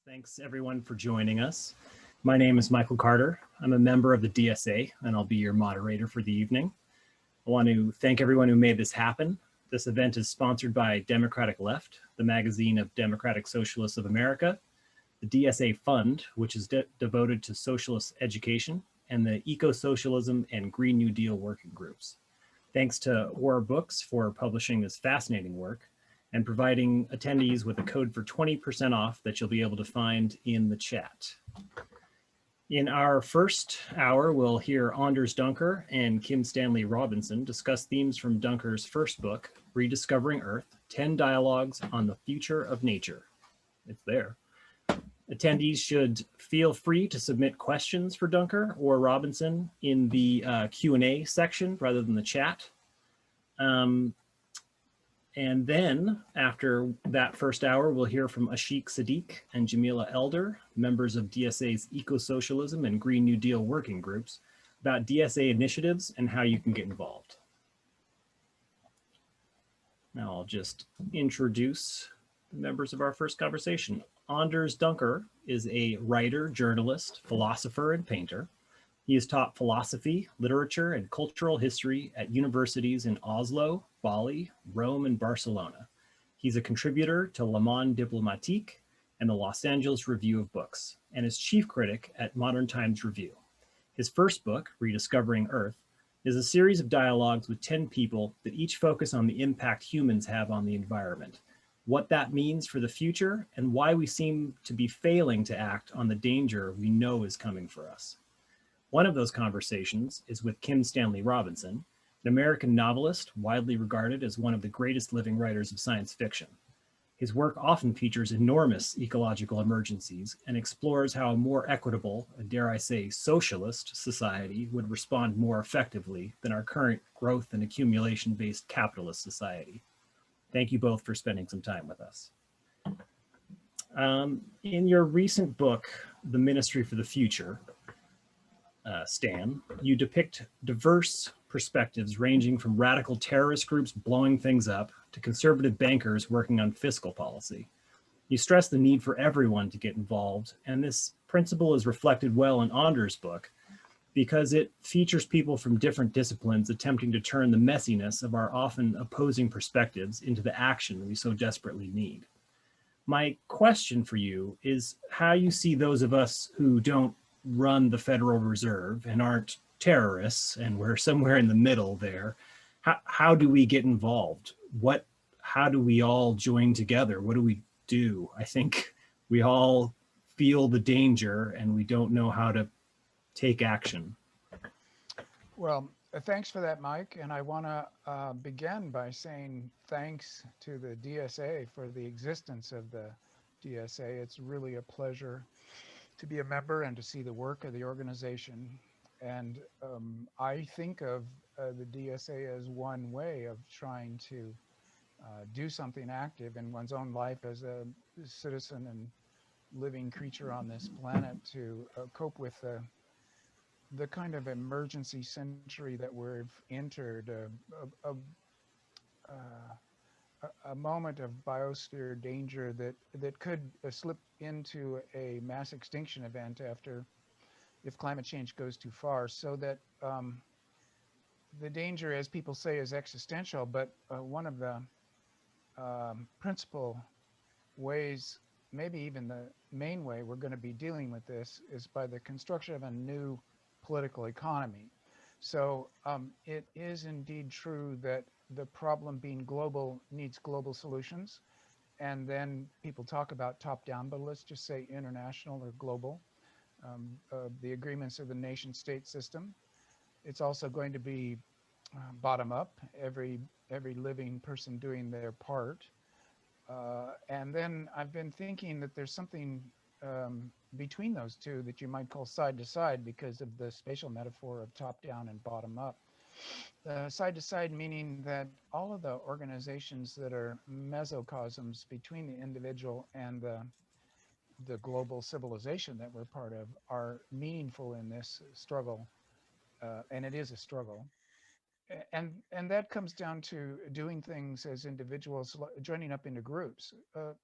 Thanks everyone for joining us. My name is Michael Carter. I'm a member of the DSA and I'll be your moderator for the evening. I want to thank everyone who made this happen. This event is sponsored by Democratic Left, the magazine of Democratic Socialists of America, the DSA Fund, which is devoted to socialist education, and the Ecosocialism and Green New Deal working groups. Thanks to War Books for publishing this fascinating work and providing attendees with a code for 20% off that you'll be able to find in the chat. In our first hour, we'll hear Anders Dunker and Kim Stanley Robinson discuss themes from Dunker's first book, Rediscovering Earth, 10 Dialogues on the Future of Nature. It's there. Attendees should feel free to submit questions for Dunker or Robinson in the Q&A section rather than the chat. And then after that first hour, we'll hear from Ashik Sadiq and Jamila Elder, members of DSA's Ecosocialism and Green New Deal working groups, about DSA initiatives and how you can get involved. Now I'll just introduce the members of our first conversation. Anders Dunker is a writer, journalist, philosopher, and painter. He has taught philosophy, literature, and cultural history at universities in Oslo, Bali, Rome, and Barcelona. He's a contributor to Le Monde Diplomatique and the Los Angeles Review of Books, and is chief critic at Modern Times Review. His first book, Rediscovering Earth, is a series of dialogues with 10 people that each focus on the impact humans have on the environment, what that means for the future, and why we seem to be failing to act on the danger we know is coming for us. One of those conversations is with Kim Stanley Robinson, an American novelist widely regarded as one of the greatest living writers of science fiction. His work often features enormous ecological emergencies and explores how a more equitable, and dare I say, socialist society would respond more effectively than our current growth and accumulation-based capitalist society. Thank you both for spending some time with us. In your recent book, The Ministry for the Future, Stan, you depict diverse perspectives ranging from radical terrorist groups blowing things up to conservative bankers working on fiscal policy. You stress the need for everyone to get involved, and this principle is reflected well in Anders' book because it features people from different disciplines attempting to turn the messiness of our often opposing perspectives into the action we so desperately need. My question for you is how you see those of us who don't run the Federal Reserve and aren't terrorists, and we're somewhere in the middle there. How do we get involved? How do we all join together? What do we do? I think we all feel the danger and we don't know how to take action. Well, thanks for that, Mike. And I want to begin by saying thanks to the DSA for the existence of the DSA. It's really a pleasure to be a member and to see the work of the organization. And I think of the DSA as one way of trying to do something active in one's own life as a citizen and living creature on this planet to cope with the kind of emergency century that we've entered, a moment of biosphere danger that could slip into a mass extinction event if climate change goes too far. So that the danger, as people say, is existential, but one of the principal ways, maybe even the main way we're going to be dealing with this is by the construction of a new political economy. So it is indeed true that the problem being global needs global solutions. And then people talk about top-down, but let's just say international or global. The agreements of the nation-state system. It's also going to be bottom-up, every living person doing their part. And then I've been thinking that there's something between those two that you might call side to side because of the spatial metaphor of top down and bottom up. Side to side meaning that all of the organizations that are mesocosms between the individual and the global civilization that we're part of are meaningful in this struggle, and it is a struggle. and that comes down to doing things as individuals, joining up into groups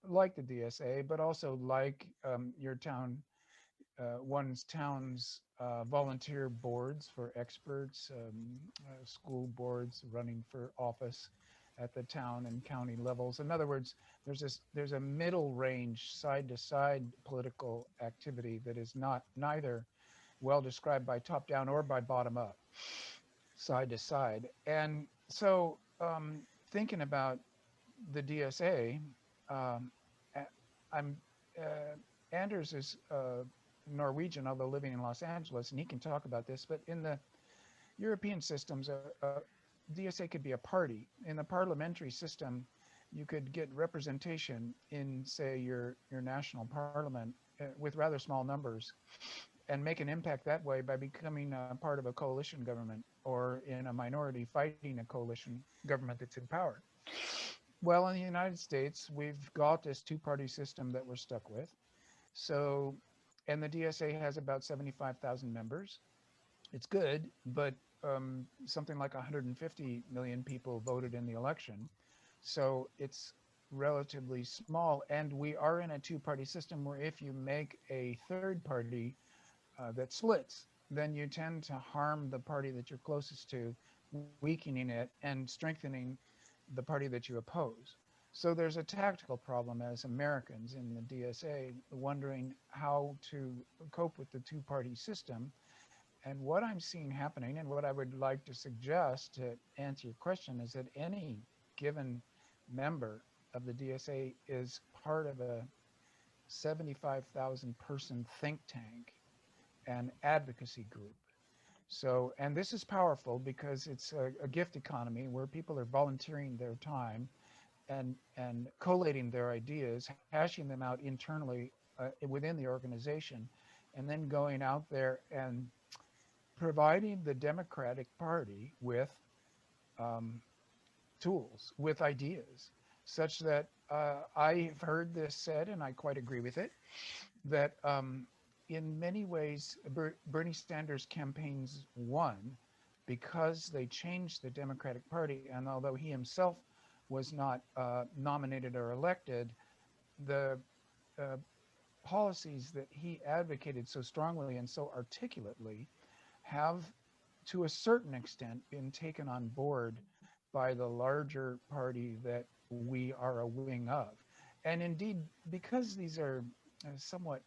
like the DSA, but also like your town, one's town's volunteer boards for experts, school boards running for office at the town and county levels. In other words, there's a middle range, side to side political activity that is not neither well described by top down or by bottom up, side to side. And so, thinking about the DSA, um, I'm Anders is Norwegian, although living in Los Angeles, and he can talk about this. But in the European systems, DSA could be a party. In the parliamentary system, you could get representation in, say, your national parliament with rather small numbers, and make an impact that way by becoming a part of a coalition government or in a minority fighting a coalition government that's in power. Well, in the United States, we've got this two-party system that we're stuck with. So, and the DSA has about 75,000 members. It's good, but something like 150 million people voted in the election. So it's relatively small. And we are in a two-party system where if you make a third party that splits, then you tend to harm the party that you're closest to, weakening it and strengthening the party that you oppose. So there's a tactical problem as Americans in the DSA wondering how to cope with the two-party system. And what I'm seeing happening, and what I would like to suggest to answer your question, is that any given member of the DSA is part of a 75,000 person think tank and advocacy group. So, and this is powerful because it's a gift economy where people are volunteering their time and collating their ideas, hashing them out internally within the organization, and then going out there and providing the Democratic Party with um, tools, with ideas, such that I've heard this said, and I quite agree with it, that in many ways, Bernie Sanders' campaigns won because they changed the Democratic Party. And although he himself was not nominated or elected, the uh, policies that he advocated so strongly and so articulately have, to a certain extent, been taken on board by the larger party that we are a wing of. And indeed, because these are somewhat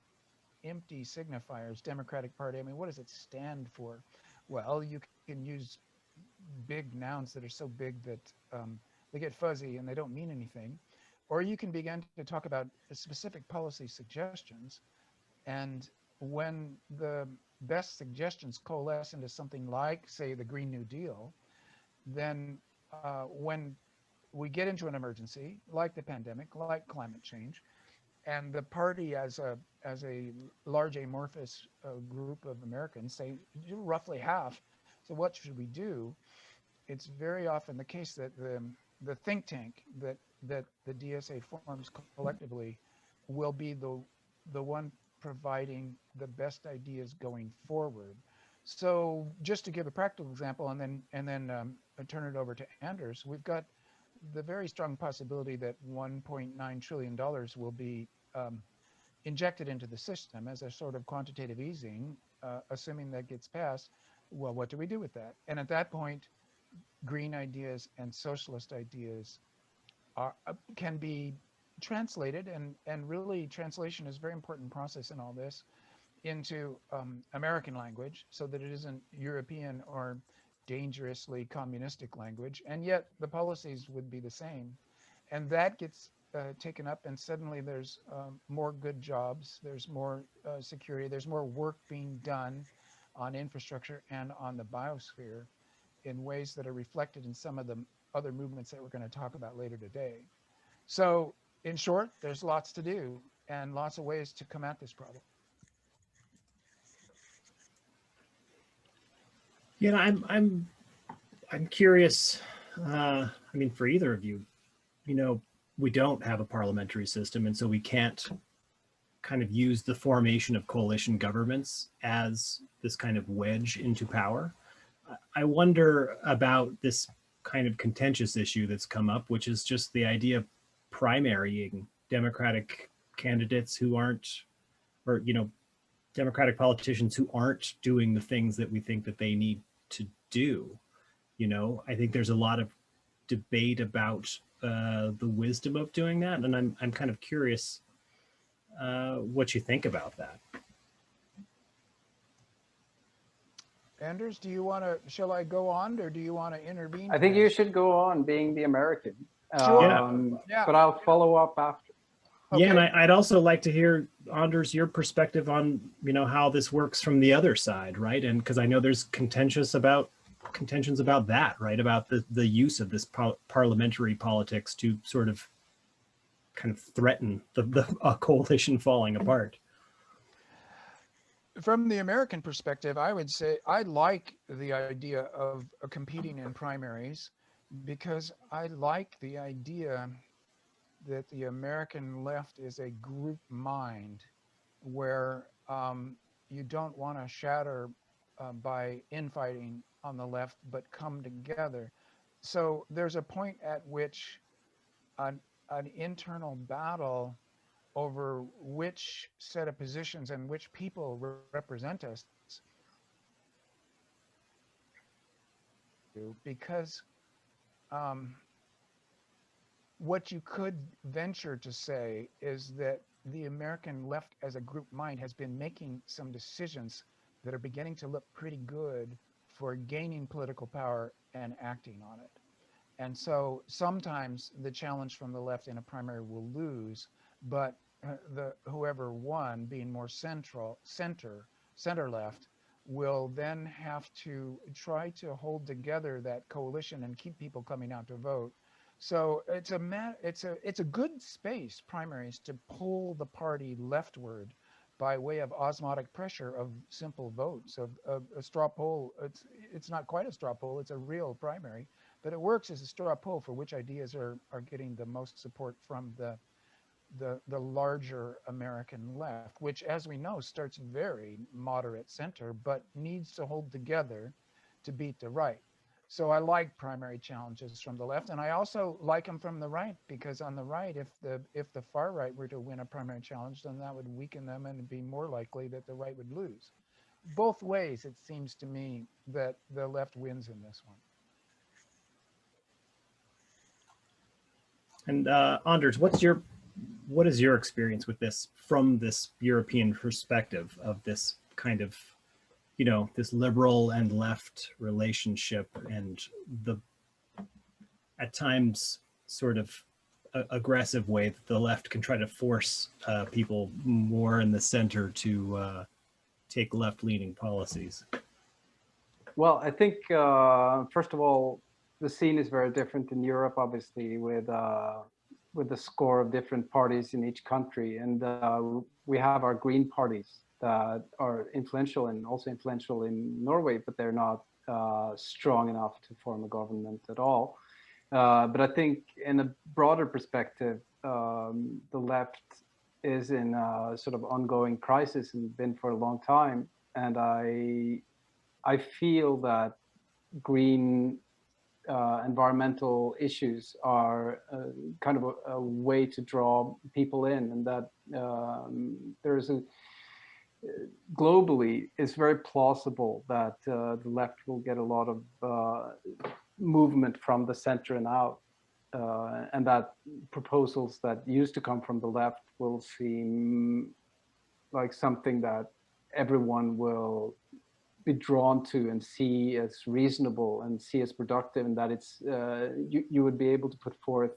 empty signifiers, Democratic Party, I mean, what does it stand for? Well, you can use big nouns that are so big that they get fuzzy and they don't mean anything. Or you can begin to talk about specific policy suggestions. And when the best suggestions coalesce into something like, say, the Green New Deal, then when we get into an emergency, like the pandemic, like climate change, and the party as a large amorphous group of Americans say roughly half. So what should we do? It's very often the case that the think tank that the DSA forms collectively will be the one providing the best ideas going forward. So just to give a practical example, and then turn it over to Anders, we've got the very strong possibility that $1.9 trillion will be injected into the system as a sort of quantitative easing, assuming that gets passed. Well, what do we do with that? And at that point, green ideas and socialist ideas can be translated, and really translation is a very important process in all this, into American language so that it isn't European or dangerously communistic language, and yet the policies would be the same. And that gets taken up, and suddenly there's more good jobs, there's more security, there's more work being done on infrastructure and on the biosphere in ways that are reflected in some of the other movements that we're going to talk about later today. So in short, there's lots to do and lots of ways to come at this problem. Yeah, I'm curious. I mean, for either of you, you know, we don't have a parliamentary system, and so we can't kind of use the formation of coalition governments as this kind of wedge into power. I wonder about this kind of contentious issue that's come up, which is just the idea of primarying Democratic candidates who aren't, or, Democratic politicians who aren't doing the things that we think that they need to do. I think there's a lot of debate about the wisdom of doing that, and I'm kind of curious what you think about that. Anders, do you want to, shall I go on or do you want to intervene? I think you first? should go on being the American. Sure. Yeah. But I'll follow up after. Yeah, and Okay. I'd also like to hear, Anders, your perspective on, how this works from the other side, right? And because I know there's contentions about that, right? About the use of this parliamentary politics to sort of kind of threaten a coalition falling apart. From the American perspective, I would say I like the idea of competing in primaries because I like the idea that the American left is a group mind where you don't want to shatter by infighting on the left, but come together. So there's a point at which an internal battle over which set of positions and which people represent us, because what you could venture to say is that the American left as a group mind has been making some decisions that are beginning to look pretty good for gaining political power and acting on it. And so sometimes the challenge from the left in a primary will lose, but the whoever won, being more center left, will then have to try to hold together that coalition and keep people coming out to vote. So it's a good space, primaries, to pull the party leftward by way of osmotic pressure of simple votes, of a straw poll. It's not quite a straw poll, it's a real primary, but it works as a straw poll for which ideas are getting the most support from the larger American left, which, as we know, starts very moderate center, but needs to hold together to beat the right. So I like primary challenges from the left, and I also like them from the right, because on the right, if the far right were to win a primary challenge, then that would weaken them and be more likely that the right would lose. Both ways, it seems to me that the left wins in this one. And Anders, what is your experience with this from this European perspective of this kind of, this liberal and left relationship, and the at times sort of aggressive way that the left can try to force people more in the center to take left-leaning policies? Well, I think, first of all, the scene is very different in Europe, obviously, with a score of different parties in each country. And we have our green parties that are influential, and also influential in Norway, but they're not strong enough to form a government at all. But I think in a broader perspective, the left is in a sort of ongoing crisis and been for a long time. And I feel that green environmental issues are kind of a way to draw people in, and that there's globally, it's very plausible that the left will get a lot of movement from the center and out, and that proposals that used to come from the left will seem like something that everyone will be drawn to and see as reasonable and see as productive, and that it's you would be able to put forth,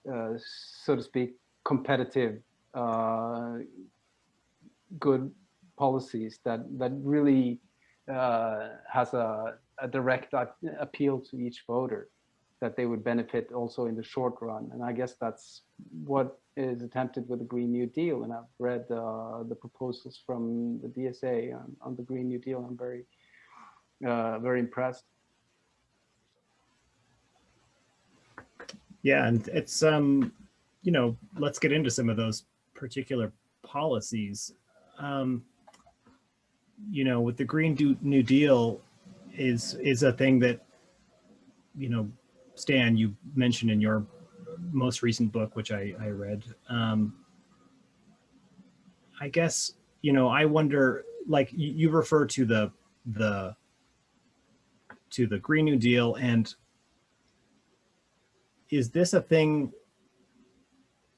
so to speak, competitive, good policies that really has a direct appeal to each voter, that they would benefit also in the short run. And I guess that's what is attempted with the Green New Deal. And I've read the proposals from the DSA on the Green New Deal. I'm very impressed. Yeah, and it's let's get into some of those particular policies. With the Green New Deal, is a thing that, you know, Stan, you mentioned in your most recent book, which I read. I guess, you know, I wonder, like you refer to the to the Green New Deal, and is this a thing,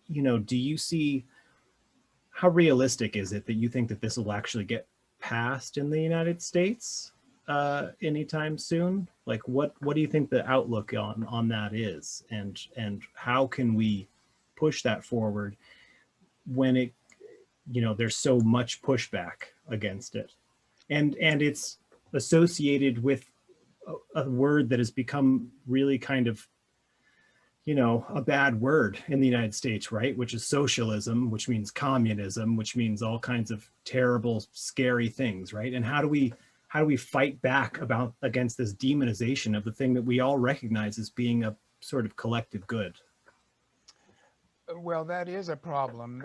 you know, do you see, how realistic is it that you think that this will actually get passed in the United States anytime soon? Like, what do you think the outlook on that is, and how can we push that forward when it, you know, there's so much pushback against it, and it's associated with a word that has become really kind of, you know, a bad word in the United States, right? Which is socialism, which means communism, which means all kinds of terrible, scary things, right? And how do we fight back about against this demonization of the thing that we all recognize as being a sort of collective good? Well, that is a problem.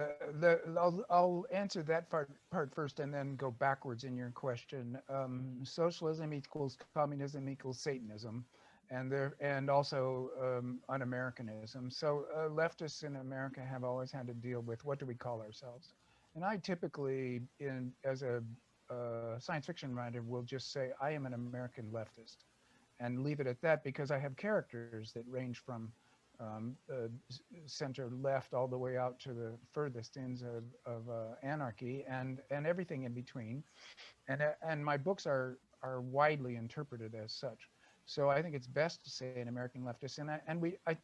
I'll answer that part first and then go backwards in your question. Socialism equals communism equals Satanism, and also un-Americanism. So leftists in America have always had to deal with, what do we call ourselves? And I typically, as a science fiction writer, will just say I am an American leftist, and leave it at that, because I have characters that range from center left all the way out to the furthest ends of anarchy, and everything in between, and my books are widely interpreted as such. So I think it's best to say an American leftist,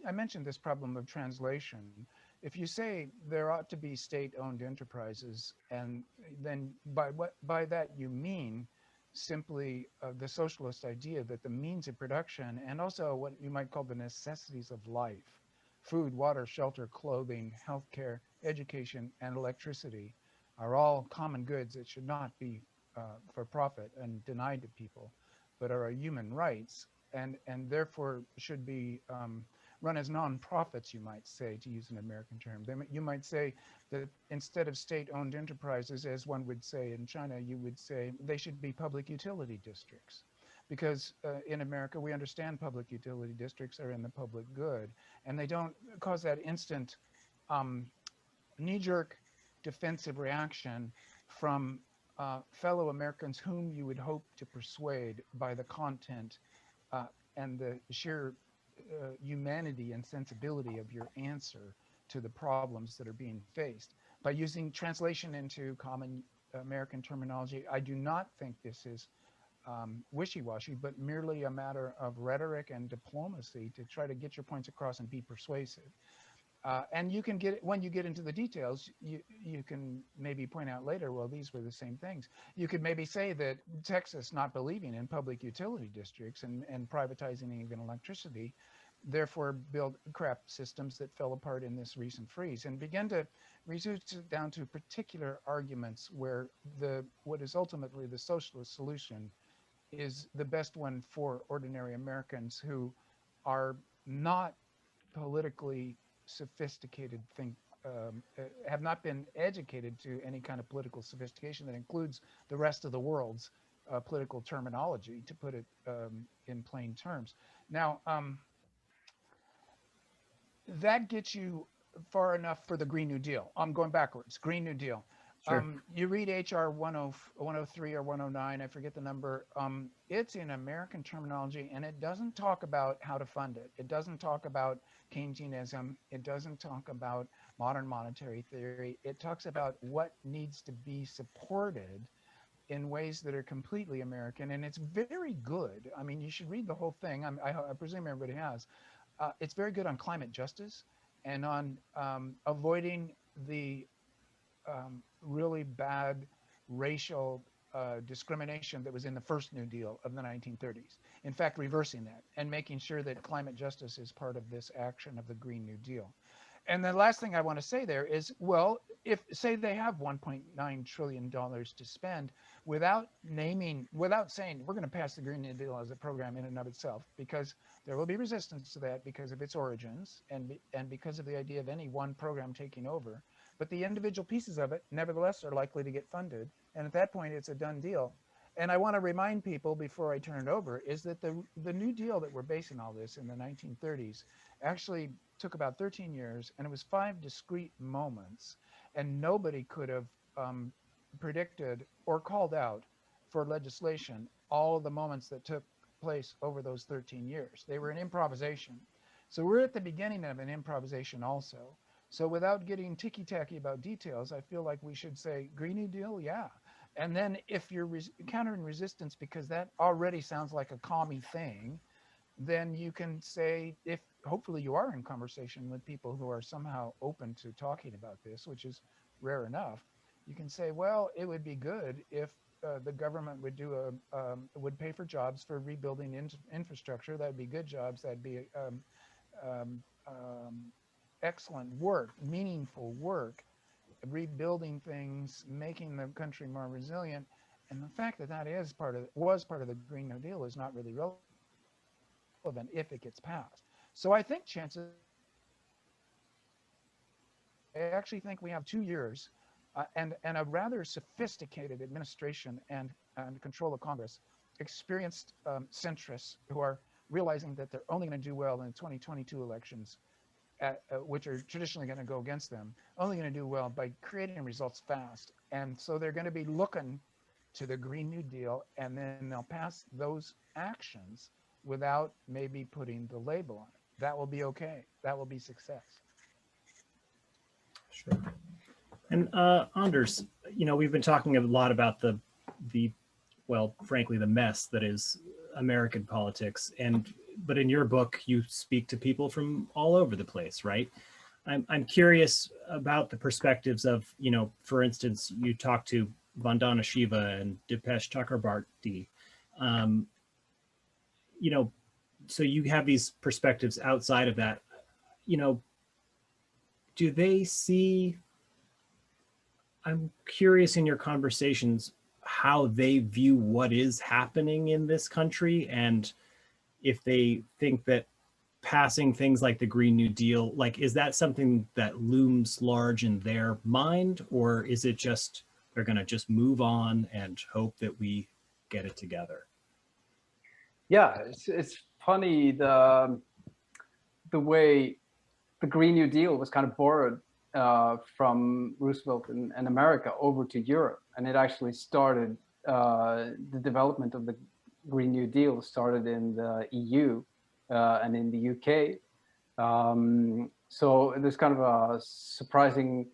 I mentioned this problem of translation. If you say there ought to be state-owned enterprises, and then by that you mean simply the socialist idea that the means of production, and also what you might call the necessities of life, food, water, shelter, clothing, healthcare, education, and electricity, are all common goods that should not be for profit and denied to people, but are human rights, and therefore should be run as non-profits, you might say, to use an American term. You might say that instead of state-owned enterprises, as one would say in China, you would say they should be public utility districts. Because in America, we understand public utility districts are in the public good, and they don't cause that instant knee-jerk defensive reaction from fellow Americans whom you would hope to persuade by the content and the sheer humanity and sensibility of your answer to the problems that are being faced. By using translation into common American terminology, I do not think this is wishy-washy, but merely a matter of rhetoric and diplomacy to try to get your points across and be persuasive. And you can get, when you get into the details, you can maybe point out later, well, these were the same things. You could maybe say that Texas not believing in public utility districts and privatizing even electricity, therefore build crap systems that fell apart in this recent freeze, and begin to reduce it down to particular arguments where what is ultimately the socialist solution is the best one for ordinary Americans who are not politically sophisticated, have not been educated to any kind of political sophistication that includes the rest of the world's political terminology, to put it in plain terms. Now, that gets you far enough for the Green New Deal. I'm going backwards. Green New Deal. Sure. You read HR 103 or 109, I forget the number. It's in American terminology, and it doesn't talk about how to fund it. It doesn't talk about Keynesianism. It doesn't talk about modern monetary theory. It talks about what needs to be supported in ways that are completely American, and it's very good. I mean, you should read the whole thing. I presume everybody has. It's very good on climate justice and on avoiding the really bad racial discrimination that was in the first New Deal of the 1930s. In fact, reversing that and making sure that climate justice is part of this action of the Green New Deal. And the last thing I want to say there is, well, if say they have $1.9 trillion to spend without saying we're going to pass the Green New Deal as a program in and of itself, because there will be resistance to that because of its origins and because of the idea of any one program taking over. But the individual pieces of it, nevertheless, are likely to get funded. And at that point, it's a done deal. And I want to remind people before I turn it over is that the New Deal that we're basing all this in the 1930s actually took about 13 years, and it was 5 discrete moments, and nobody could have predicted or called out for legislation all of the moments that took place over those 13 years. They were an improvisation. So we're at the beginning of an improvisation also. So without getting ticky-tacky about details, I feel like we should say Green New Deal, yeah. And then if you're countering resistance because that already sounds like a commie thing, then you can say, if hopefully you are in conversation with people who are somehow open to talking about this, which is rare enough, you can say, well, it would be good if the government would do would pay for jobs for rebuilding infrastructure. That'd be good jobs. That'd be um, um, excellent work, meaningful work, rebuilding things, making the country more resilient. And the fact that that is was part of the Green New Deal is not really relevant if it gets passed. So I think chances I actually think we have 2 years and a rather sophisticated administration and control of Congress, experienced centrists who are realizing that they're only going to do well in the 2022 elections, which are traditionally going to go against them, only going to do well by creating results fast. And so they're going to be looking to the Green New Deal, and then they'll pass those actions without maybe putting the label on it. That will be okay. That will be success. Sure. And Anders, we've been talking a lot about the well, frankly, the mess that is American politics. But in your book, you speak to people from all over the place, right? I'm curious about the perspectives of, for instance, you talk to Vandana Shiva and Dipesh Chakrabarti. So you have these perspectives outside of that. Do they see, I'm curious in your conversations how they view what is happening in this country, and if they think that passing things like the Green New Deal, like, is that something that looms large in their mind, or is it just they're going to just move on and hope that we get it together? Yeah, it's funny the way the Green New Deal was kind of borrowed from Roosevelt and America over to Europe, and it actually started the development of the Green New Deal started in the EU and in the UK. So there's kind of a surprising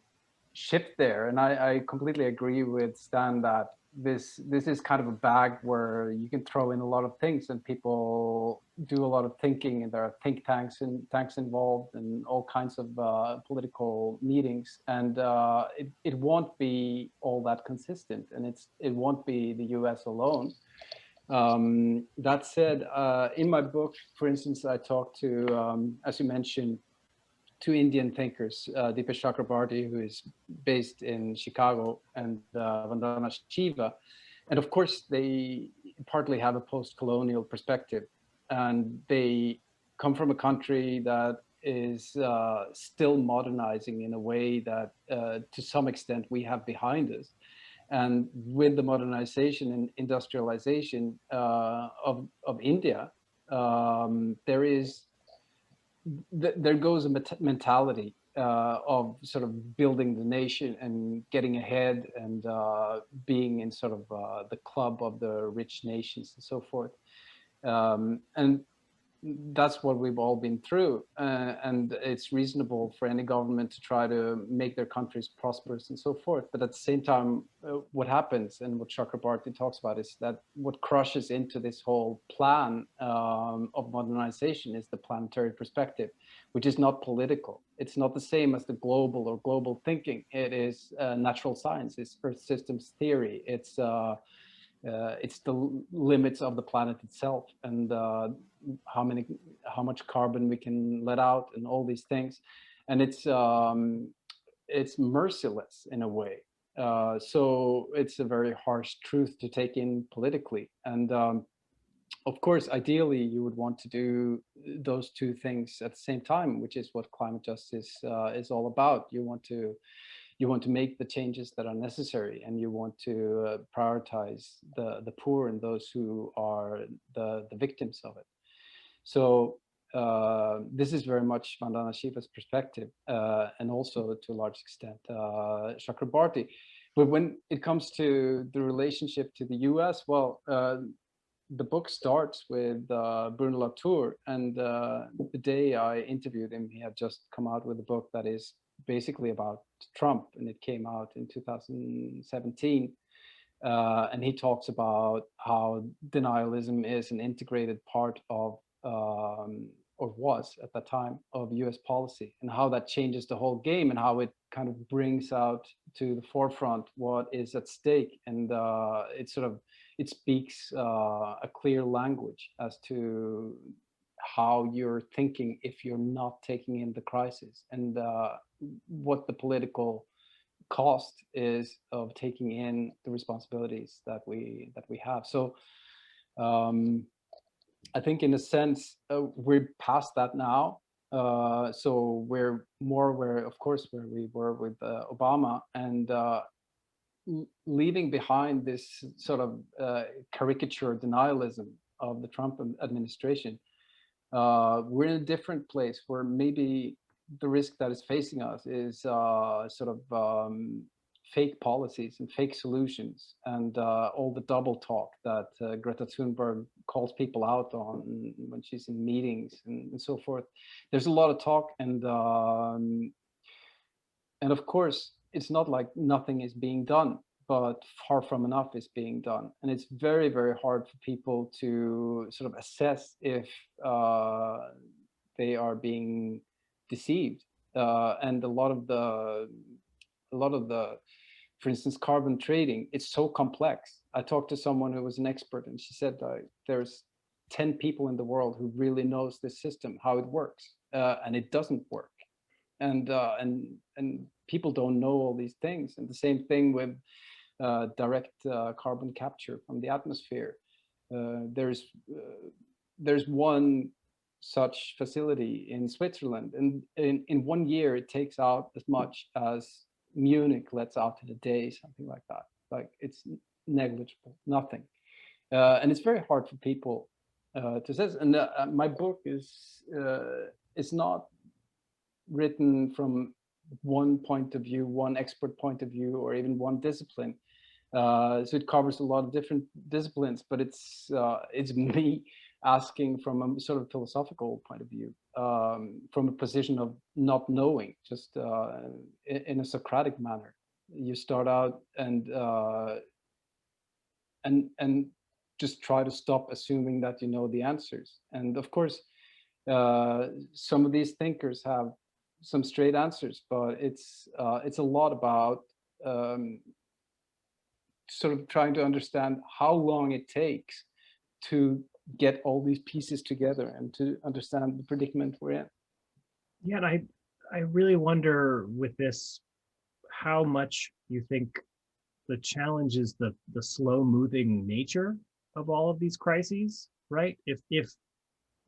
shift there, and I completely agree with Stan that this is kind of a bag where you can throw in a lot of things and people do a lot of thinking, and there are think tanks involved and all kinds of political meetings, and it won't be all that consistent, and it won't be the US alone. That said, in my book, for instance, I talked to, as you mentioned, two Indian thinkers, Dipesh Chakrabarti, who is based in Chicago, and Vandana Shiva. And of course, they partly have a post-colonial perspective, and they come from a country that is still modernizing in a way that, to some extent, we have behind us. And with the modernization and industrialization of India, there goes a mentality of sort of building the nation and getting ahead and being in sort of the club of the rich nations and so forth. And that's what we've all been through. And it's reasonable for any government to try to make their countries prosperous and so forth. But at the same time, what happens, and what Chakrabarti talks about, is that what crushes into this whole plan of modernization is the planetary perspective, which is not political. It's not the same as the global or global thinking. It is natural science, it's Earth systems theory, it's the limits of the planet itself, and how much carbon we can let out, and all these things, and it's merciless in a way. So it's a very harsh truth to take in politically, and of course, ideally, you would want to do those two things at the same time, which is what climate justice is all about. You want to you want to make the changes that are necessary, and you want to prioritize the poor and those who are the victims of it. So this is very much Vandana Shiva's perspective, and also to a large extent Chakrabarti. But when it comes to the relationship to the US, well, the book starts with Bruno Latour, and the day I interviewed him, he had just come out with a book that is basically about Trump, and it came out in 2017. And he talks about how denialism is an integrated part of, or was at that time, of US policy, and how that changes the whole game, and how it kind of brings out to the forefront what is at stake. And it speaks a clear language as to how you're thinking if you're not taking in the crisis, and what the political cost is of taking in the responsibilities that we have. So I think in a sense we're past that now. So we're more aware, of course, where we were with Obama, and leaving behind this sort of caricature denialism of the Trump administration. We're in a different place where maybe the risk that is facing us is fake policies and fake solutions, and all the double talk that Greta Thunberg calls people out on when she's in meetings and so forth. There's a lot of talk, and of course, it's not like nothing is being done, but far from enough is being done. And it's very, very hard for people to sort of assess if they are being deceived. And a lot of the, for instance, carbon trading, it's so complex. I talked to someone who was an expert, and she said there's 10 people in the world who really knows this system, how it works, and it doesn't work. And people don't know all these things. And the same thing with direct carbon capture from the atmosphere. There's one such facility in Switzerland, and in 1 year it takes out as much as Munich lets out in a day, something like that. Like, it's negligible, nothing. And it's very hard for people to say. And my book is not written from one point of view, one expert point of view, or even one discipline. So it covers a lot of different disciplines, but it's me asking from a sort of philosophical point of view, from a position of not knowing, just in a Socratic manner. You start out and just try to stop assuming that you know the answers. And of course, some of these thinkers have some straight answers, but it's a lot about sort of trying to understand how long it takes to get all these pieces together and to understand the predicament we're in. Yeah, and I really wonder with this how much you think the challenge is the slow moving nature of all of these crises, right? If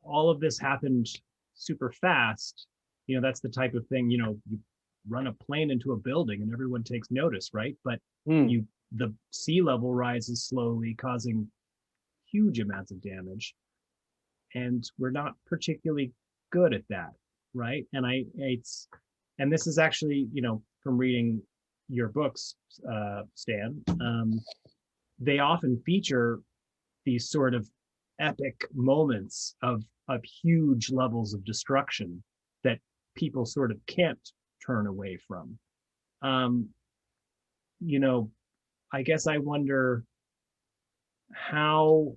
all of this happened super fast, that's the type of thing, you run a plane into a building and everyone takes notice, right? But the sea level rises slowly, causing huge amounts of damage, and we're not particularly good at that, right? And and this is actually, from reading your books, Stan, they often feature these sort of epic moments of huge levels of destruction that people sort of can't turn away from. I guess I wonder how,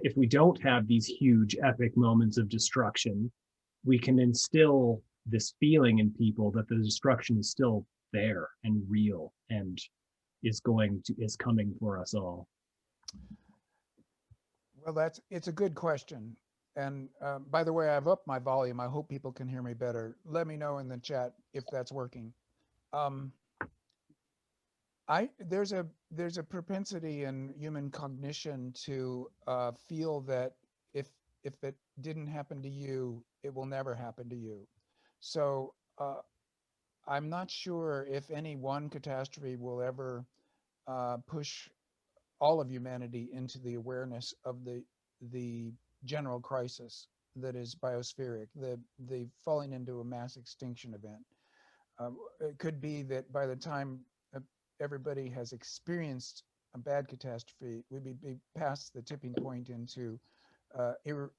if we don't have these huge epic moments of destruction, we can instill this feeling in people that the destruction is still there and real and is coming for us all. Well, it's a good question. And by the way, I've upped my volume. I hope people can hear me better. Let me know in the chat if that's working. There's a propensity in human cognition to feel that if it didn't happen to you, it will never happen to you. So I'm not sure if any one catastrophe will ever push all of humanity into the awareness of the general crisis that is biospheric, the falling into a mass extinction event. It could be that by the time everybody has experienced a bad catastrophe, we'd be past the tipping point into uh, irre-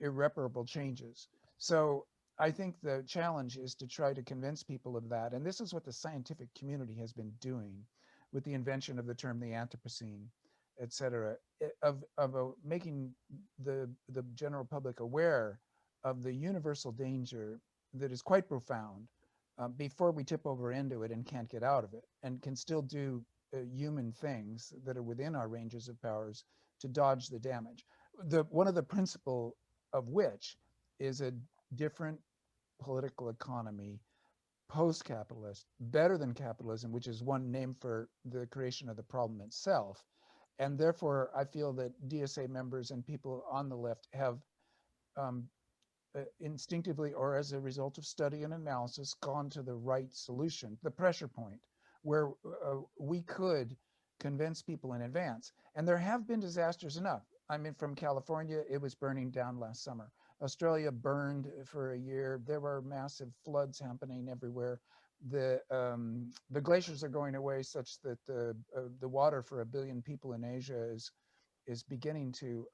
irreparable changes. So I think the challenge is to try to convince people of that. And this is what the scientific community has been doing with the invention of the term the Anthropocene, et cetera, of making the general public aware of the universal danger that is quite profound before we tip over into it and can't get out of it and can still do human things that are within our ranges of powers to dodge the damage. One of the principal of which is a different political economy, post-capitalist, better than capitalism, which is one name for the creation of the problem itself. And therefore, I feel that DSA members and people on the left have um, instinctively or as a result of study and analysis gone to the right solution, the pressure point, where we could convince people in advance. And there have been disasters enough. I mean, from California, it was burning down last summer. Australia burned for a year. There were massive floods happening everywhere. The glaciers are going away such that the water for 1 billion people in Asia is beginning to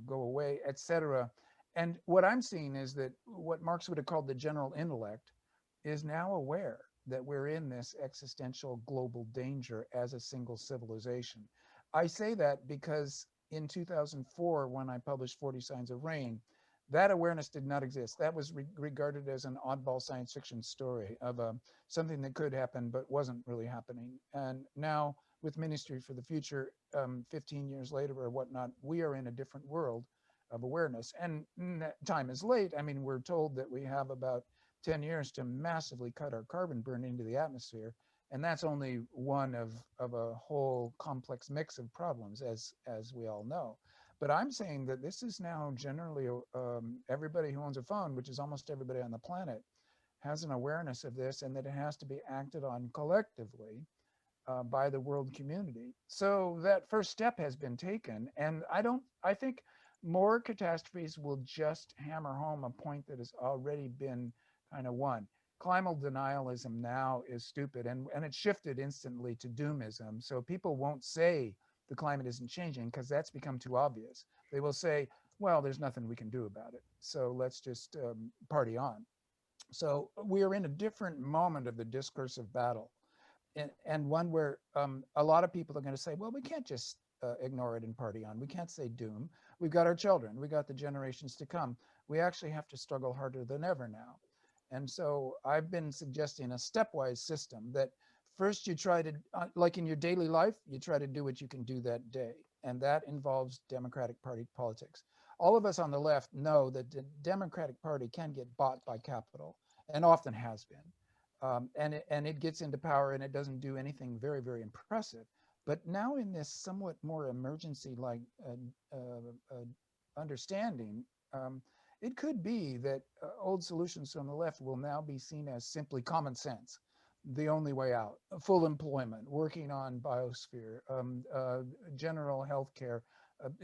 go away, etc. And what I'm seeing is that what Marx would have called the general intellect is now aware that we're in this existential global danger as a single civilization. I say that because in 2004, when I published 40 Signs of Rain, that awareness did not exist. That was regarded as an oddball science fiction story of something that could happen but wasn't really happening. And now, with Ministry for the Future, 15 years later or whatnot, we are in a different world of awareness. And time is late. I mean, we're told that we have about 10 years to massively cut our carbon burn into the atmosphere. And that's only one of a whole complex mix of problems, as we all know. But I'm saying that this is now generally everybody who owns a phone, which is almost everybody on the planet, has an awareness of this and that it has to be acted on collectively by the world community. So that first step has been taken. And I think more catastrophes will just hammer home a point that has already been kind of won. Climate denialism now is stupid and it's shifted instantly to doomism. So people won't say the climate isn't changing because that's become too obvious. They will say, well, there's nothing we can do about it. So let's just party on. So we are in a different moment of the discursive battle, and one where a lot of people are going to say, well, we can't just ignore it and party on. We can't say doom. We've got our children. We got the generations to come. We actually have to struggle harder than ever now. And so I've been suggesting a stepwise system that first you try to, like in your daily life, you try to do what you can do that day. And that involves Democratic Party politics. All of us on the left know that the Democratic Party can get bought by capital and often has been. And it gets into power and it doesn't do anything very, very impressive. But now in this somewhat more emergency-like understanding, it could be that old solutions from the left will now be seen as simply common sense, the only way out, full employment, working on biosphere, general health care,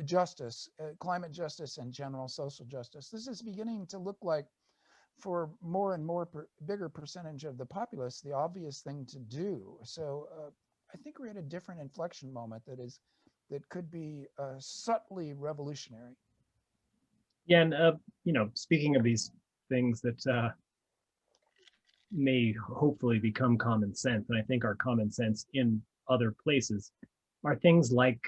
justice, climate justice, and general social justice. This is beginning to look like, for more and more bigger percentage of the populace, the obvious thing to do. So I think we're at a different inflection moment that could be subtly revolutionary. Yeah, and speaking of these things that may hopefully become common sense, and I think are common sense in other places, are things like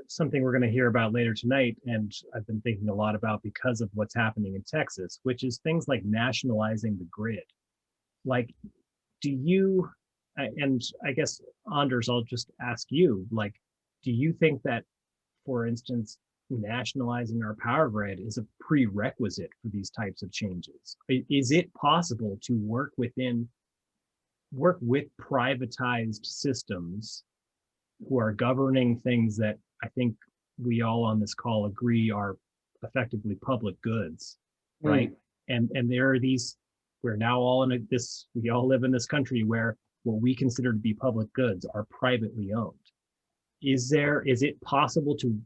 something we're going to hear about later tonight, and I've been thinking a lot about because of what's happening in Texas, which is things like nationalizing the grid. Like, do you, and I guess, Anders, I'll just ask you, like, do you think that, for instance, nationalizing our power grid is a prerequisite for these types of changes? Is it possible to work with privatized systems who are governing things that I think we all on this call agree are effectively public goods, right? And there are these we're now all in we all live in this country where what we consider to be public goods are privately owned. Is it possible to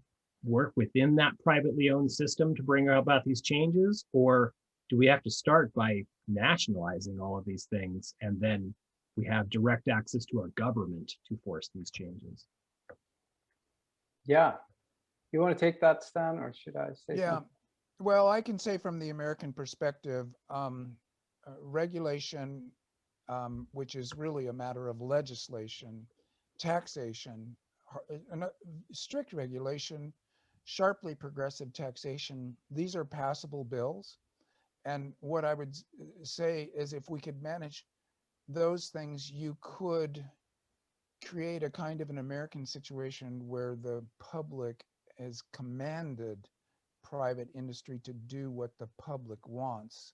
work within that privately owned system to bring about these changes? Or do we have to start by nationalizing all of these things and then we have direct access to our government to force these changes? Yeah. You want to take that, Stan, or should I say Yeah. something? Well, I can say from the American perspective, regulation, which is really a matter of legislation, taxation, strict regulation, sharply progressive taxation, these are passable bills. And what I would say is if we could manage those things, you could create a kind of an American situation where the public has commanded private industry to do what the public wants.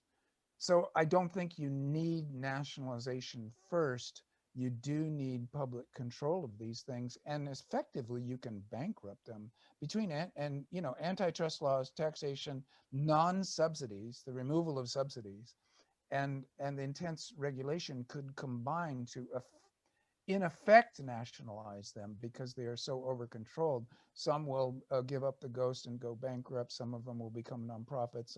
So I don't think you need nationalization first. You do need public control of these things, and effectively you can bankrupt them between and you know, antitrust laws, taxation, non-subsidies, the removal of subsidies, and the intense regulation could combine to in effect nationalize them because they are so over controlled. Some will give up the ghost and go bankrupt. Some of them will become nonprofits.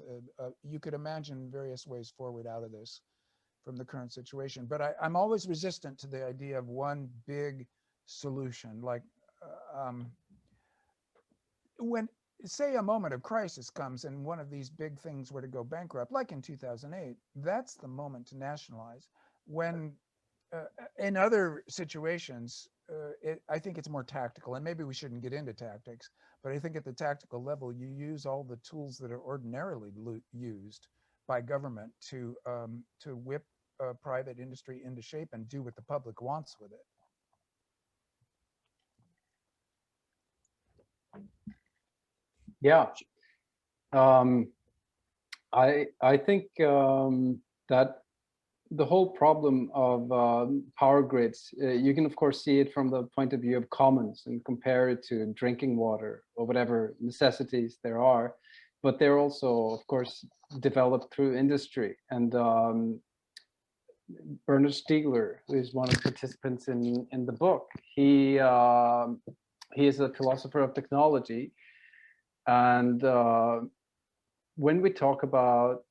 You could imagine various ways forward out of this from the current situation. But I'm always resistant to the idea of one big solution. Like when, say, a moment of crisis comes and one of these big things were to go bankrupt, like in 2008, that's the moment to nationalize. When in other situations, I think it's more tactical, and maybe we shouldn't get into tactics, but I think at the tactical level, you use all the tools that are ordinarily used by government to whip private industry into shape and do what the public wants with it. Yeah. I think that the whole problem of power grids, you can of course see it from the point of view of commons and compare it to drinking water or whatever necessities there are, but they're also of course developed through industry. And Bernard Stiegler, who is one of the participants in the book, he is a philosopher of technology. And when we talk about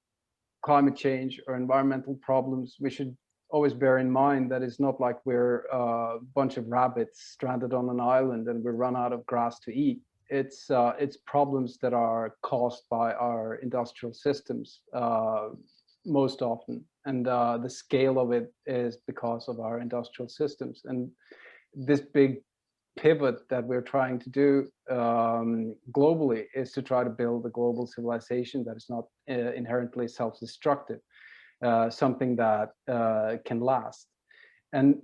climate change or environmental problems, we should always bear in mind that it's not like we're a bunch of rabbits stranded on an island and we run out of grass to eat. It's problems that are caused by our industrial systems most often, and the scale of it is because of our industrial systems. And this big pivot that we're trying to do globally is to try to build a global civilization that is not inherently self-destructive, something that can last. And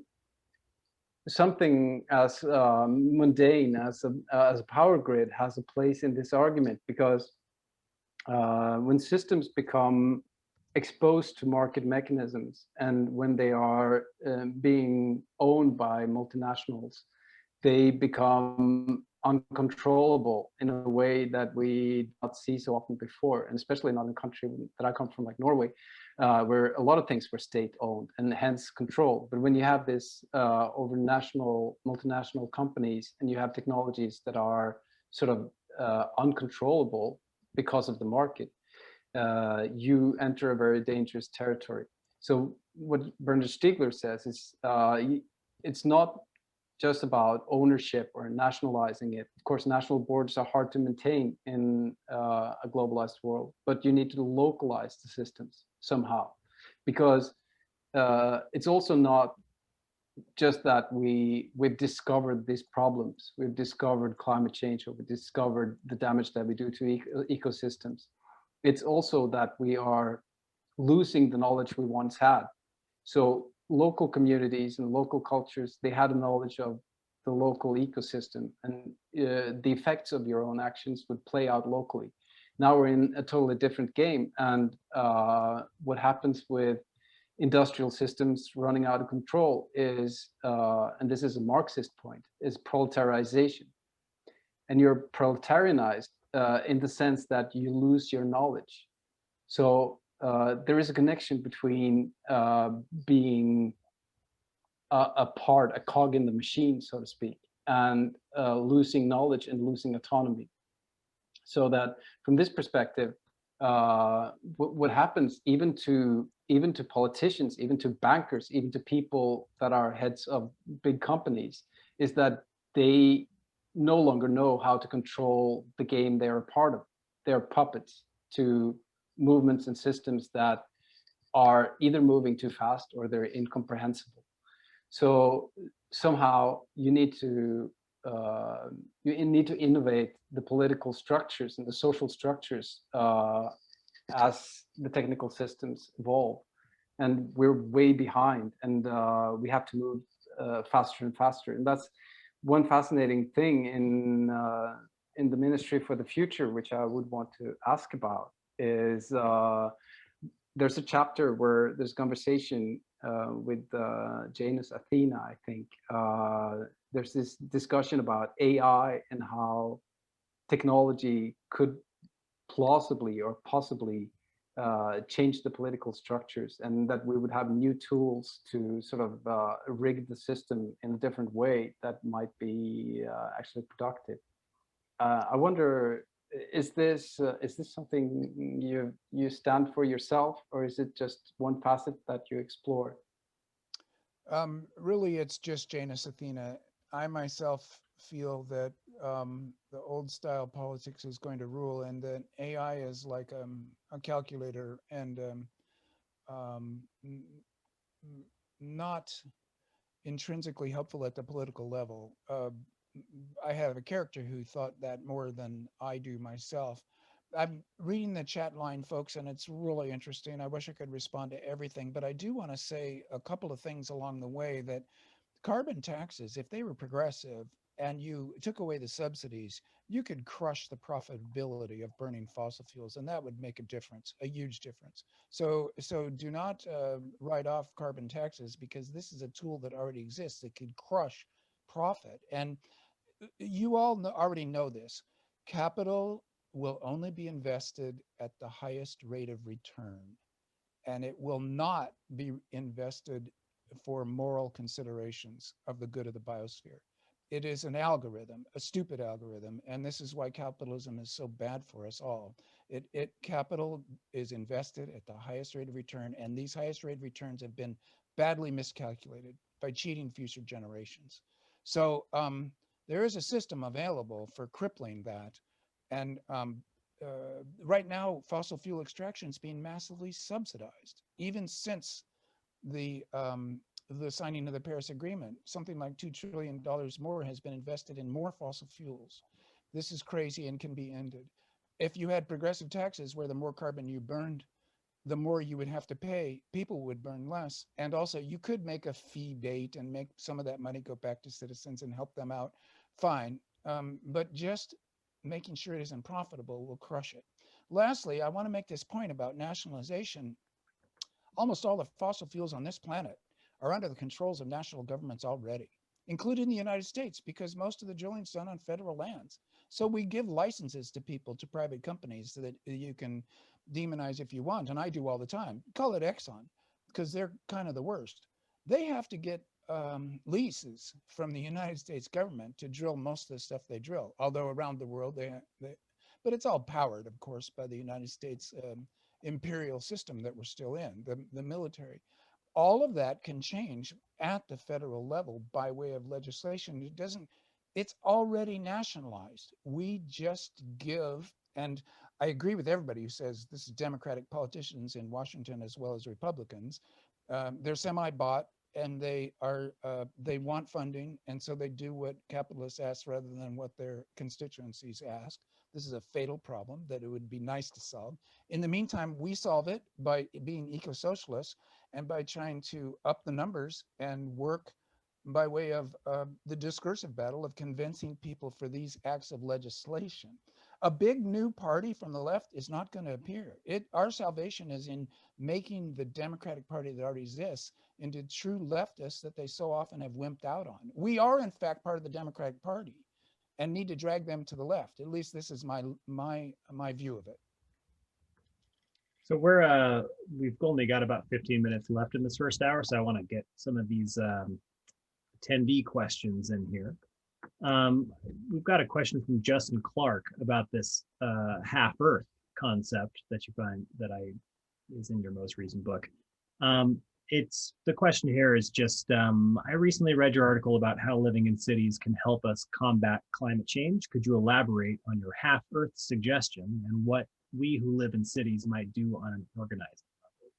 something as mundane as a power grid has a place in this argument, because when systems become exposed to market mechanisms and when they are being owned by multinationals, they become uncontrollable in a way that we did not see so often before, and especially not in a country that I come from, like Norway, where a lot of things were state-owned and hence controlled. But when you have this over national, multinational companies, and you have technologies that are sort of uncontrollable because of the market, you enter a very dangerous territory. So what Bernard Stiegler says is it's not just about ownership or nationalizing it. Of course, national borders are hard to maintain in a globalized world, but you need to localize the systems somehow, because it's also not just that we've discovered these problems, we've discovered climate change, or we've discovered the damage that we do to ecosystems. It's also that we are losing the knowledge we once had. So local communities and local cultures, they had a knowledge of the local ecosystem, and the effects of your own actions would play out locally. Now we're in a totally different game, and what happens with industrial systems running out of control is, and this is a Marxist point, is proletarization. And you're proletarianized in the sense that you lose your knowledge. So there is a connection between being a part, a cog in the machine, so to speak, and losing knowledge and losing autonomy. So that from this perspective, what happens even to politicians, even to bankers, even to people that are heads of big companies, is that they no longer know how to control the game they're a part of. They're puppets to movements and systems that are either moving too fast or they're incomprehensible. So somehow you need to innovate the political structures and the social structures as the technical systems evolve, and we're way behind, and we have to move faster and faster. And that's one fascinating thing in the Ministry for the Future, which I would want to ask about, is there's a chapter where there's conversation with Janus Athena, I think. There's this discussion about AI and how technology could plausibly or possibly change the political structures, and that we would have new tools to sort of rig the system in a different way that might be actually productive. I wonder, is this something you stand for yourself, or is it just one facet that you explore? Really, it's just Janus Athena. I myself feel that the old style politics is going to rule, and that AI is like a calculator and um, n- not intrinsically helpful at the political level. I have a character who thought that more than I do myself. I'm reading the chat line, folks, and it's really interesting. I wish I could respond to everything, but I do want to say a couple of things along the way. That carbon taxes, if they were progressive and you took away the subsidies, you could crush the profitability of burning fossil fuels, and that would make a difference, a huge difference. So do not write off carbon taxes, because this is a tool that already exists that could crush profit. And you all already know this. Capital will only be invested at the highest rate of return, and it will not be invested for moral considerations of the good of the biosphere. It is an algorithm, a stupid algorithm, and this is why capitalism is so bad for us all. Capital is invested at the highest rate of return, and these highest rate of returns have been badly miscalculated by cheating future generations. So there is a system available for crippling that, and right now, fossil fuel extraction is being massively subsidized, even since the um, the signing of the Paris Agreement. Something like $2 trillion more has been invested in more fossil fuels. This is crazy and can be ended. If you had progressive taxes where the more carbon you burned, the more you would have to pay, people would burn less. And also, you could make a fee bait and make some of that money go back to citizens and help them out. Fine. But just making sure it isn't profitable will crush it. Lastly, I want to make this point about nationalization. Almost all the fossil fuels on this planet are under the controls of national governments already, including the United States, because most of the drilling's done on federal lands. So we give licenses to people, to private companies, so that you can demonize if you want, and I do all the time. Call it Exxon, because they're kind of the worst. They have to get leases from the United States government to drill most of the stuff they drill. Although around the world but it's all powered, of course, by the United States imperial system that we're still in, the military. All of that can change at the federal level by way of legislation. It's already nationalized. We just give, and I agree with everybody who says this is Democratic politicians in Washington as well as Republicans. They're semi-bought, and they want funding, and so they do what capitalists ask rather than what their constituencies ask. This is a fatal problem that it would be nice to solve. In the meantime, we solve it by being eco-socialists and by trying to up the numbers and work by way of the discursive battle of convincing people for these acts of legislation. A big new party from the left is not going to appear. Our salvation is in making the Democratic Party that already exists into true leftists that they so often have wimped out on. We are, in fact, part of the Democratic Party and need to drag them to the left. At least this is my view of it. So we've only got about 15 minutes left in this first hour, so I want to get some of these attendee questions in here. We've got a question from Justin Clark about this half Earth concept that you find that is in your most recent book. It's the question here is just I recently read your article about how living in cities can help us combat climate change. Could you elaborate on your half Earth suggestion and what we who live in cities might do on an organized level?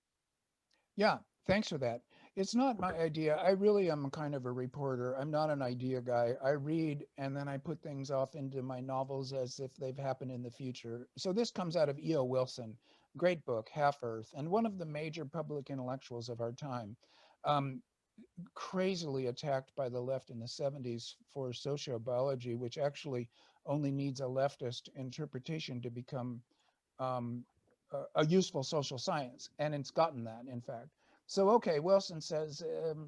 Yeah, thanks for that. It's not my idea. I really am kind of a reporter. I'm not an idea guy. I read and then I put things off into my novels as if they've happened in the future. So this comes out of E.O. Wilson, great book, Half Earth, and one of the major public intellectuals of our time, um, crazily attacked by the left in the 70s for sociobiology, which actually only needs a leftist interpretation to become um, a useful social science, and it's gotten that, in fact. So, okay, Wilson says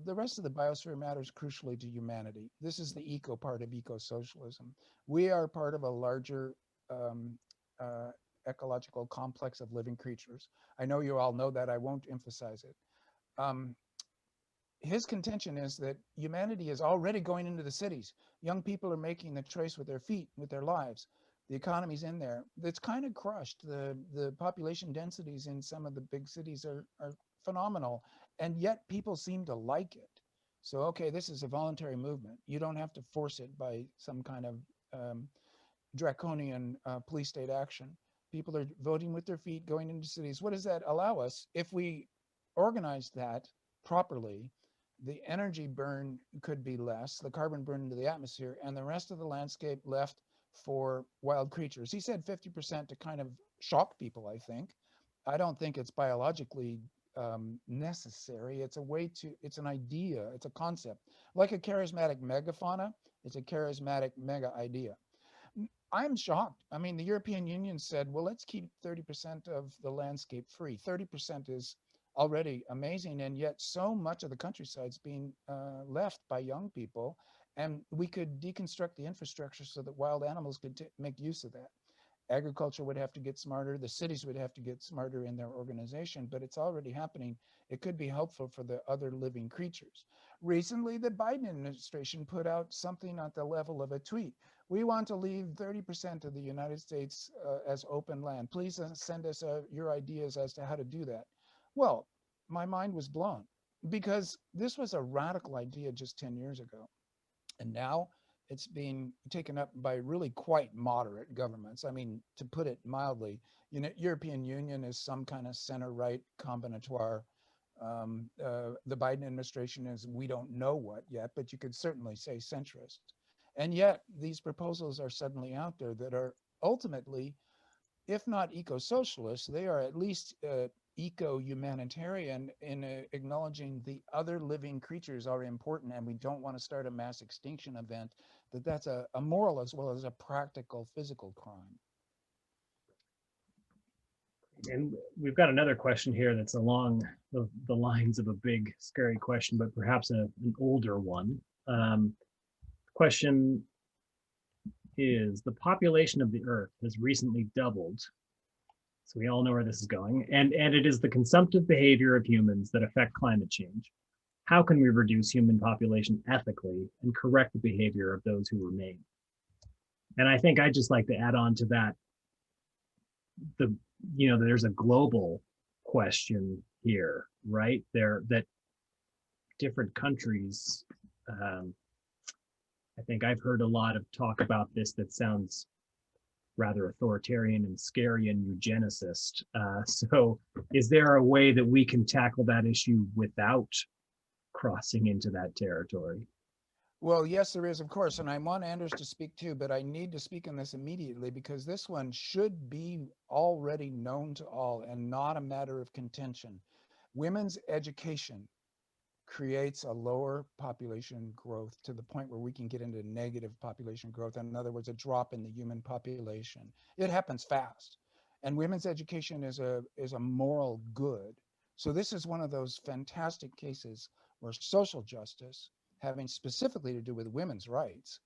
the rest of the biosphere matters crucially to humanity. This is the eco part of eco-socialism. We are part of a larger um, uh, ecological complex of living creatures. I know you all know that. I won't emphasize it. Um, his contention is that humanity is already going into the cities. Young people are making the choice with their feet, with their lives. The economy's in there. It's kind of crushed. The population densities in some of the big cities are phenomenal, and yet people seem to like it. So, okay, this is a voluntary movement. You don't have to force it by some kind of um, draconian police state action. People are voting with their feet, going into cities. What does that allow us? If we organize that properly, the energy burn could be less, the carbon burn into the atmosphere, and the rest of the landscape left for wild creatures. He said 50% to kind of shock people, I think. I don't think it's biologically necessary. It's a way to, it's an idea, it's a concept. Like a charismatic megafauna, it's a charismatic mega idea. I'm shocked. I mean, the European Union said, well, let's keep 30% of the landscape free. 30% is already amazing, and yet so much of the countryside's being left by young people, and we could deconstruct the infrastructure so that wild animals could make use of that. Agriculture would have to get smarter, the cities would have to get smarter in their organization, but it's already happening. It could be helpful for the other living creatures. Recently, the Biden administration put out something at the level of a tweet. We want to leave 30% of the United States as open land. Please send us your ideas as to how to do that. Well, my mind was blown because this was a radical idea just 10 years ago. And now it's being taken up by really quite moderate governments. I mean, to put it mildly, European Union is some kind of center-right combinatoire. The Biden administration is, we don't know what yet, but you could certainly say centrist. And yet these proposals are suddenly out there that are ultimately, if not eco-socialist, they are at least eco-humanitarian in acknowledging the other living creatures are important, and we don't want to start a mass extinction event, that's a moral as well as a practical physical crime. And we've got another question here that's along the lines of a big, scary question, but perhaps an older one. Question is, the population of the Earth has recently doubled. So we all know where this is going. And it is the consumptive behavior of humans that affect climate change. How can we reduce human population ethically and correct the behavior of those who remain? And I think I'd just like to add on to that, there's a global question here, right? That different countries, I think I've heard a lot of talk about this that sounds rather authoritarian and scary and eugenicist. So is there a way that we can tackle that issue without crossing into that territory? Well, yes, there is, of course, and I want Anders to speak too, but I need to speak on this immediately because this one should be already known to all and not a matter of contention. Women's education creates a lower population growth to the point where we can get into negative population growth. In other words, a drop in the human population. It happens fast. And women's education is a moral good. So this is one of those fantastic cases where social justice, having specifically to do with women's rights,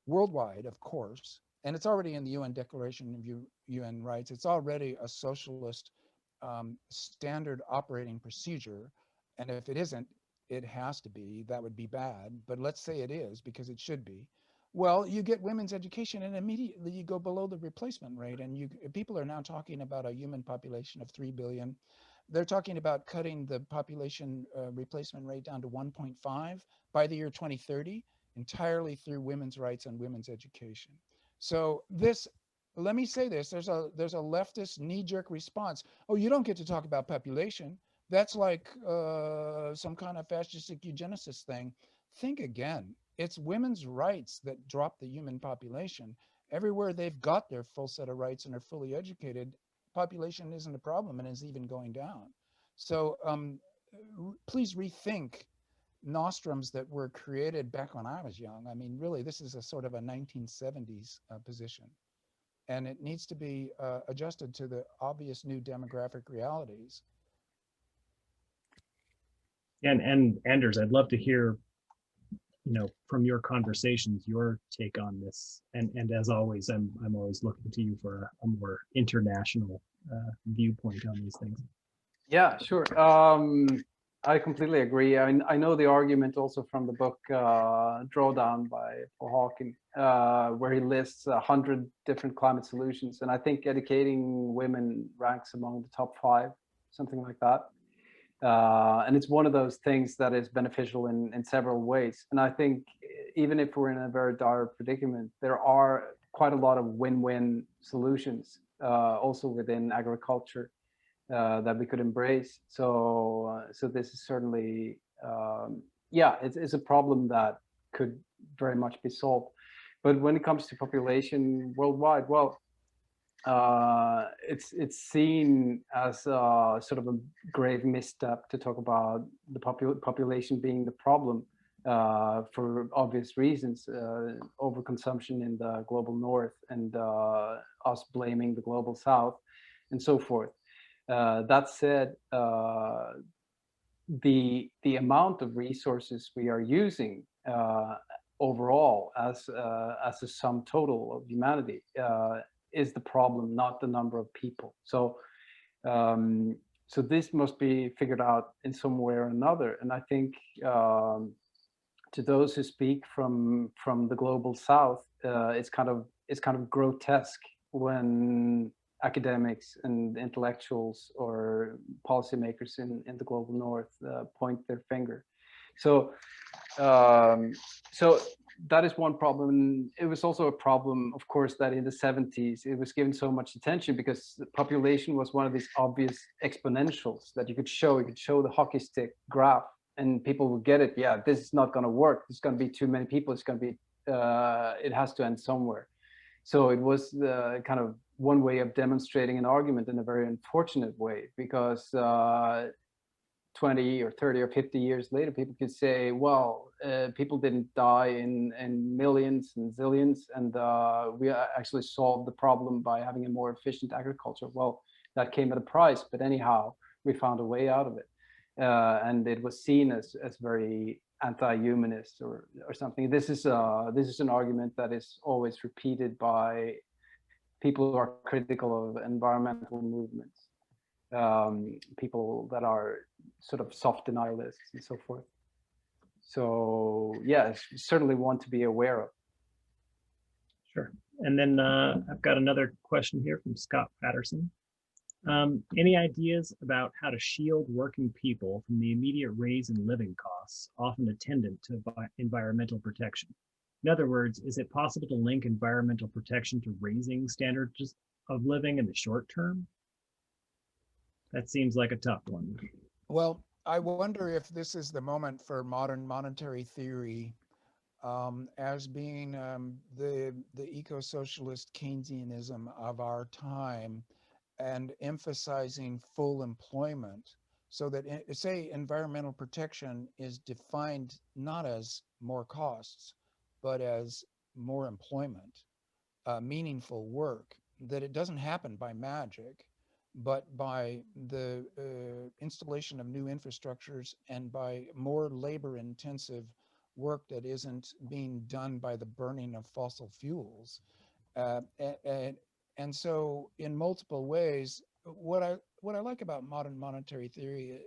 worldwide, of course, and it's already in the UN Declaration of UN Rights, it's already a socialist standard operating procedure. And if it isn't, it has to be. That would be bad. But let's say it is, because it should be. Well, you get women's education and immediately you go below the replacement rate. And people are now talking about a human population of 3 billion. They're talking about cutting the population replacement rate down to 1.5 by the year 2030, entirely through women's rights and women's education. So this, let me say this, there's a leftist knee-jerk response. Oh, you don't get to talk about population. That's like some kind of fascistic eugenicist thing. Think again. It's women's rights that drop the human population. Everywhere they've got their full set of rights and are fully educated, population isn't a problem and is even going down. So please rethink nostrums that were created back when I was young. I mean, really, this is a sort of a 1970s position, and it needs to be adjusted to the obvious new demographic realities. And Anders, I'd love to hear, from your conversations, your take on this. And as always, I'm always looking to you for a more international viewpoint on these things. Yeah, sure. I completely agree. I know the argument also from the book Drawdown by Paul Hawking, where he lists 100 different climate solutions. And I think educating women ranks among the top 5, something like that. And it's one of those things that is beneficial in several ways. And I think even if we're in a very dire predicament, there are quite a lot of win-win solutions also within agriculture that we could embrace. So this is certainly, yeah, it's a problem that could very much be solved. But when it comes to population worldwide, well, it's seen as sort of a grave misstep to talk about the population being the problem for obvious reasons, overconsumption in the global north and us blaming the global south and so forth. That said, the amount of resources we are using overall as a sum total of humanity is the problem, not the number of people. So so this must be figured out in some way or another. And I think to those who speak from the global south, it's kind of grotesque when academics and intellectuals or policymakers in the global north point their finger. So so that is one problem. And it was also a problem, of course, that in the 70s it was given so much attention because the population was one of these obvious exponentials that you could show. You could show the hockey stick graph and people would get it. Yeah, this is not going to work. There's going to be too many people. It's going to be, it has to end somewhere. So it was kind of one way of demonstrating an argument in a very unfortunate way, because 20 or 30 or 50 years later, people could say, well, people didn't die in millions and zillions, and we actually solved the problem by having a more efficient agriculture. Well, that came at a price, but anyhow, we found a way out of it. And it was seen as very anti-humanist or something. This is an argument that is always repeated by people who are critical of environmental movements, people that are sort of soft denialists and so forth. So yeah, it's certainly one to be aware of. Sure. And then I've got another question here from Scott Patterson. Any ideas about how to shield working people from the immediate raise in living costs, often attendant to environmental protection? In other words, is it possible to link environmental protection to raising standards of living in the short term? That seems like a tough one. Well, I wonder if this is the moment for modern monetary theory as being the eco-socialist Keynesianism of our time, and emphasizing full employment, so that, say, environmental protection is defined not as more costs, but as more employment, meaningful work, that it doesn't happen by magic, but by the installation of new infrastructures and by more labor intensive work that isn't being done by the burning of fossil fuels. And so in multiple ways, what what I like about modern monetary theory,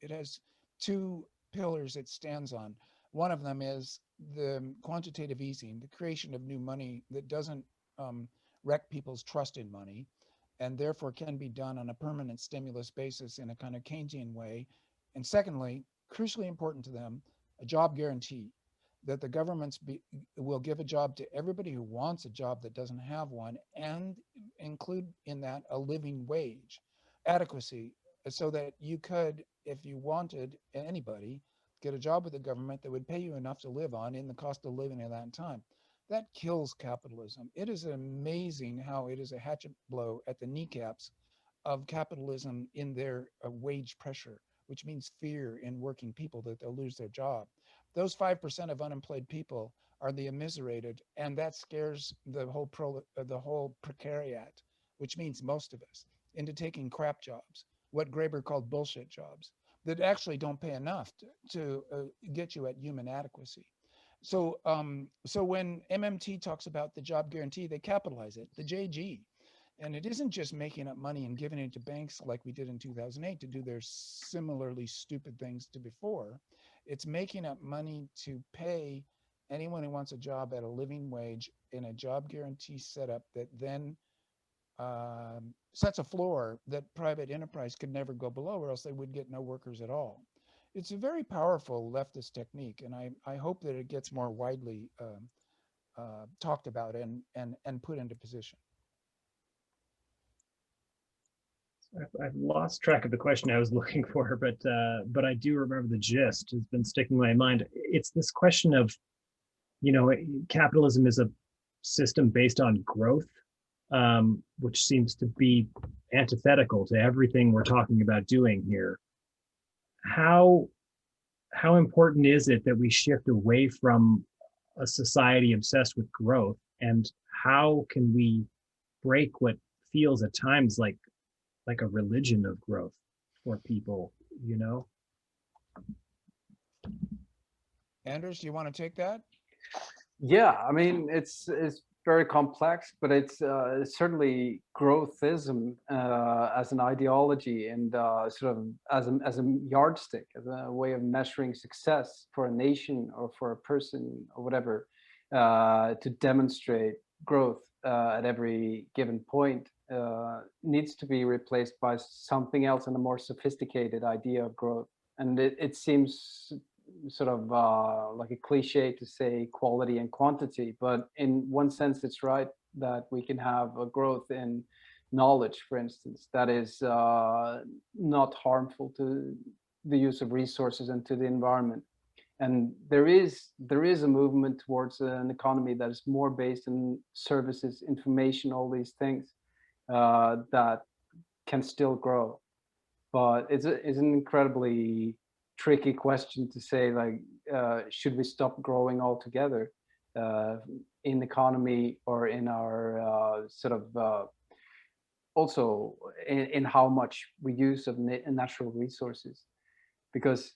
it has two pillars it stands on. One of them is the quantitative easing, the creation of new money that doesn't um, wreck people's trust in money, and therefore can be done on a permanent stimulus basis in a kind of Keynesian way. And secondly, crucially important to them, a job guarantee that the will give a job to everybody who wants a job that doesn't have one, and include in that a living wage adequacy, so that you could, if you wanted, anybody, get a job with the government that would pay you enough to live on in the cost of living at that time. That kills capitalism. It is amazing how it is a hatchet blow at the kneecaps of capitalism in their wage pressure, which means fear in working people that they'll lose their job. Those 5% of unemployed people are the immiserated, and that scares the whole precariat, which means most of us, into taking crap jobs, what Graeber called bullshit jobs, that actually don't pay enough to get you at human adequacy. So when MMT talks about the job guarantee, they capitalize it, the JG. And it isn't just making up money and giving it to banks like we did in 2008 to do their similarly stupid things to before. It's making up money to pay anyone who wants a job at a living wage in a job guarantee setup that then sets a floor that private enterprise could never go below, or else they would get no workers at all. It's a very powerful leftist technique, and I hope that it gets more widely talked about and put into position. I've lost track of the question I was looking for, but I do remember the gist. Has been sticking in my mind. It's this question of, capitalism is a system based on growth, which seems to be antithetical to everything we're talking about doing here. How important is it that we shift away from a society obsessed with growth, and how can we break what feels at times like a religion of growth for people, Anders, do you want to take that? Yeah, I mean, it's very complex, but it's certainly growthism as an ideology and sort of as a yardstick, as a way of measuring success for a nation or for a person or whatever, to demonstrate growth at every given point, needs to be replaced by something else and a more sophisticated idea of growth. And it seems sort of like a cliche to say quality and quantity, but in one sense it's right that we can have a growth in knowledge, for instance, that is not harmful to the use of resources and to the environment. And there is a movement towards an economy that is more based on services, information, all these things that can still grow. But it's an incredibly tricky question to say, like, should we stop growing altogether in the economy or in our sort of also in how much we use of natural resources? Because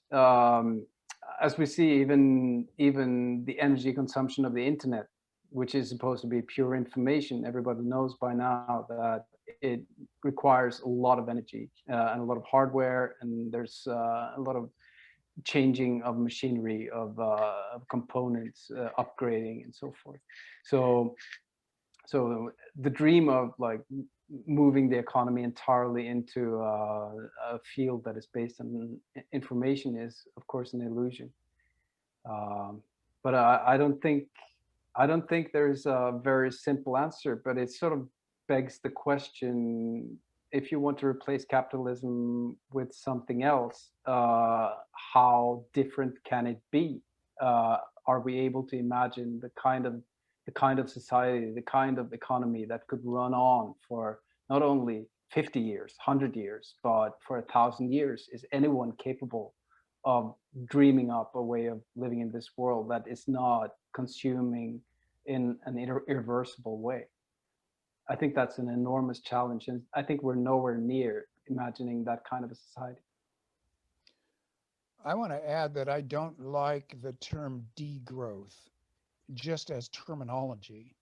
as we see, even the energy consumption of the internet, which is supposed to be pure information, everybody knows by now that it requires a lot of energy and a lot of hardware, and there's a lot of changing of machinery, of components, upgrading, and so forth. So the dream of like moving the economy entirely into a field that is based on information is, of course, an illusion. But I don't think there's a very simple answer, but it sort of begs the question: if you want to replace capitalism with something else, how different can it be? Are we able to imagine the kind of society, the kind of economy that could run on for not only 50 years, 100 years, but for 1,000 years? Is anyone capable of dreaming up a way of living in this world that is not consuming in an irreversible way? I think that's an enormous challenge, and I think we're nowhere near imagining that kind of a society. I want to add that I don't like the term degrowth just as terminology.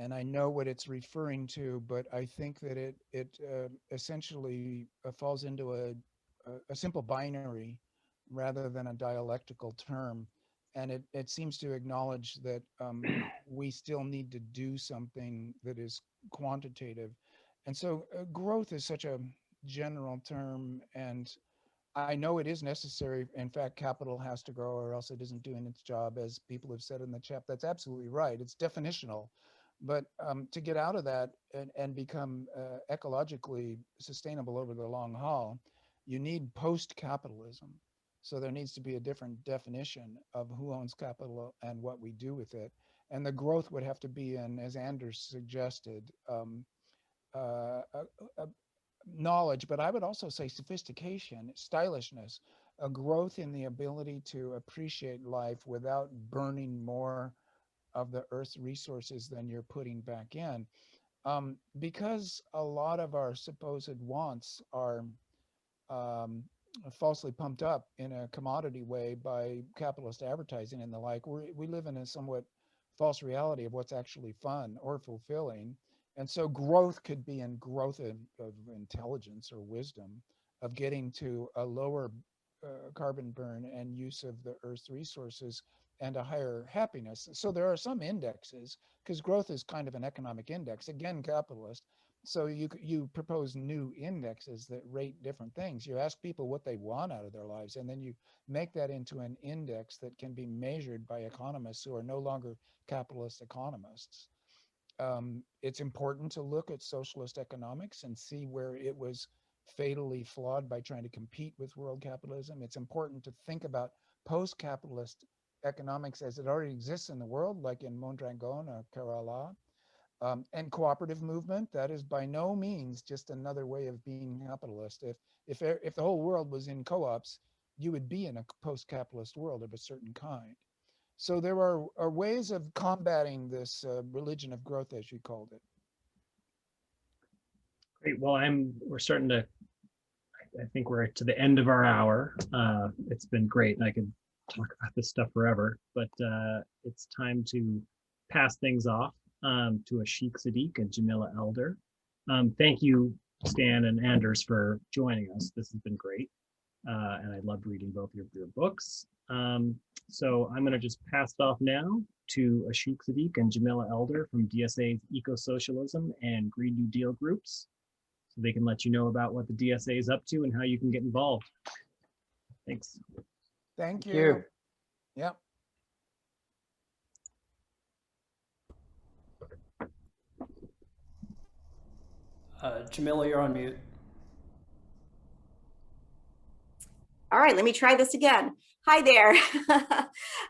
and I know what it's referring to, but I think that it essentially falls into a simple binary rather than a dialectical term. And it seems to acknowledge that we still need to do something that is quantitative. And so growth is such a general term, and I know it is necessary. In fact, capital has to grow or else it isn't doing its job, as people have said in the chat. That's absolutely right. It's definitional. But to get out of that and become ecologically sustainable over the long haul, you need post-capitalism. So there needs to be a different definition of who owns capital and what we do with it. And the growth would have to be in, as Anders suggested, uh, a, a knowledge, but I would also say sophistication, stylishness, a growth in the ability to appreciate life without burning more of the earth's resources than you're putting back in. Because a lot of our supposed wants are um, falsely pumped up in a commodity way by capitalist advertising and the like, we live in a somewhat false reality of what's actually fun or fulfilling. And so growth could be in growth of intelligence or wisdom, of getting to a lower carbon burn and use of the earth's resources and a higher happiness. So there are some indexes, because growth is kind of an economic index, again, capitalist. So you propose new indexes that rate different things. You ask people what they want out of their lives, and then you make that into an index that can be measured by economists who are no longer capitalist economists. It's important to look at socialist economics and see where it was fatally flawed by trying to compete with world capitalism. It's important to think about post-capitalist economics as it already exists in the world, like in Mondragon or Kerala. And cooperative movement, that is by no means just another way of being capitalist. If the whole world was in co-ops, you would be in a post-capitalist world of a certain kind. So there are ways of combating this religion of growth, as you called it. Great. Well, we're starting to, I think we're to the end of our hour. It's been great, and I could talk about this stuff forever, but it's time to pass things off to Ashik Sadiq and Jamila Elder. Thank you, Stan and Anders, for joining us. This has been great, and I loved reading both your books. So I'm going to just pass it off now to Ashik Sadiq and Jamila Elder from DSA's Ecosocialism and Green New Deal groups, so they can let you know about what the DSA is up to and how you can get involved. Thanks. Thank you. Yep. Jamila, you're on mute. All right, let me try this again. Hi there.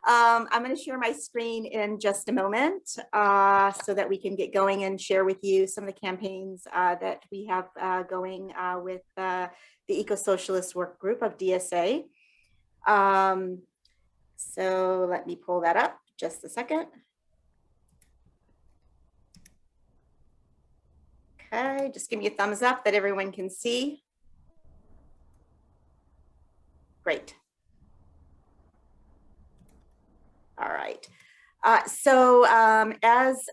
I'm going to share my screen in just a moment so that we can get going and share with you some of the campaigns that we have going with the Eco-Socialist Work Group of DSA. So let me pull that up just a second. Okay, just give me a thumbs up that everyone can see. Great. All right. So as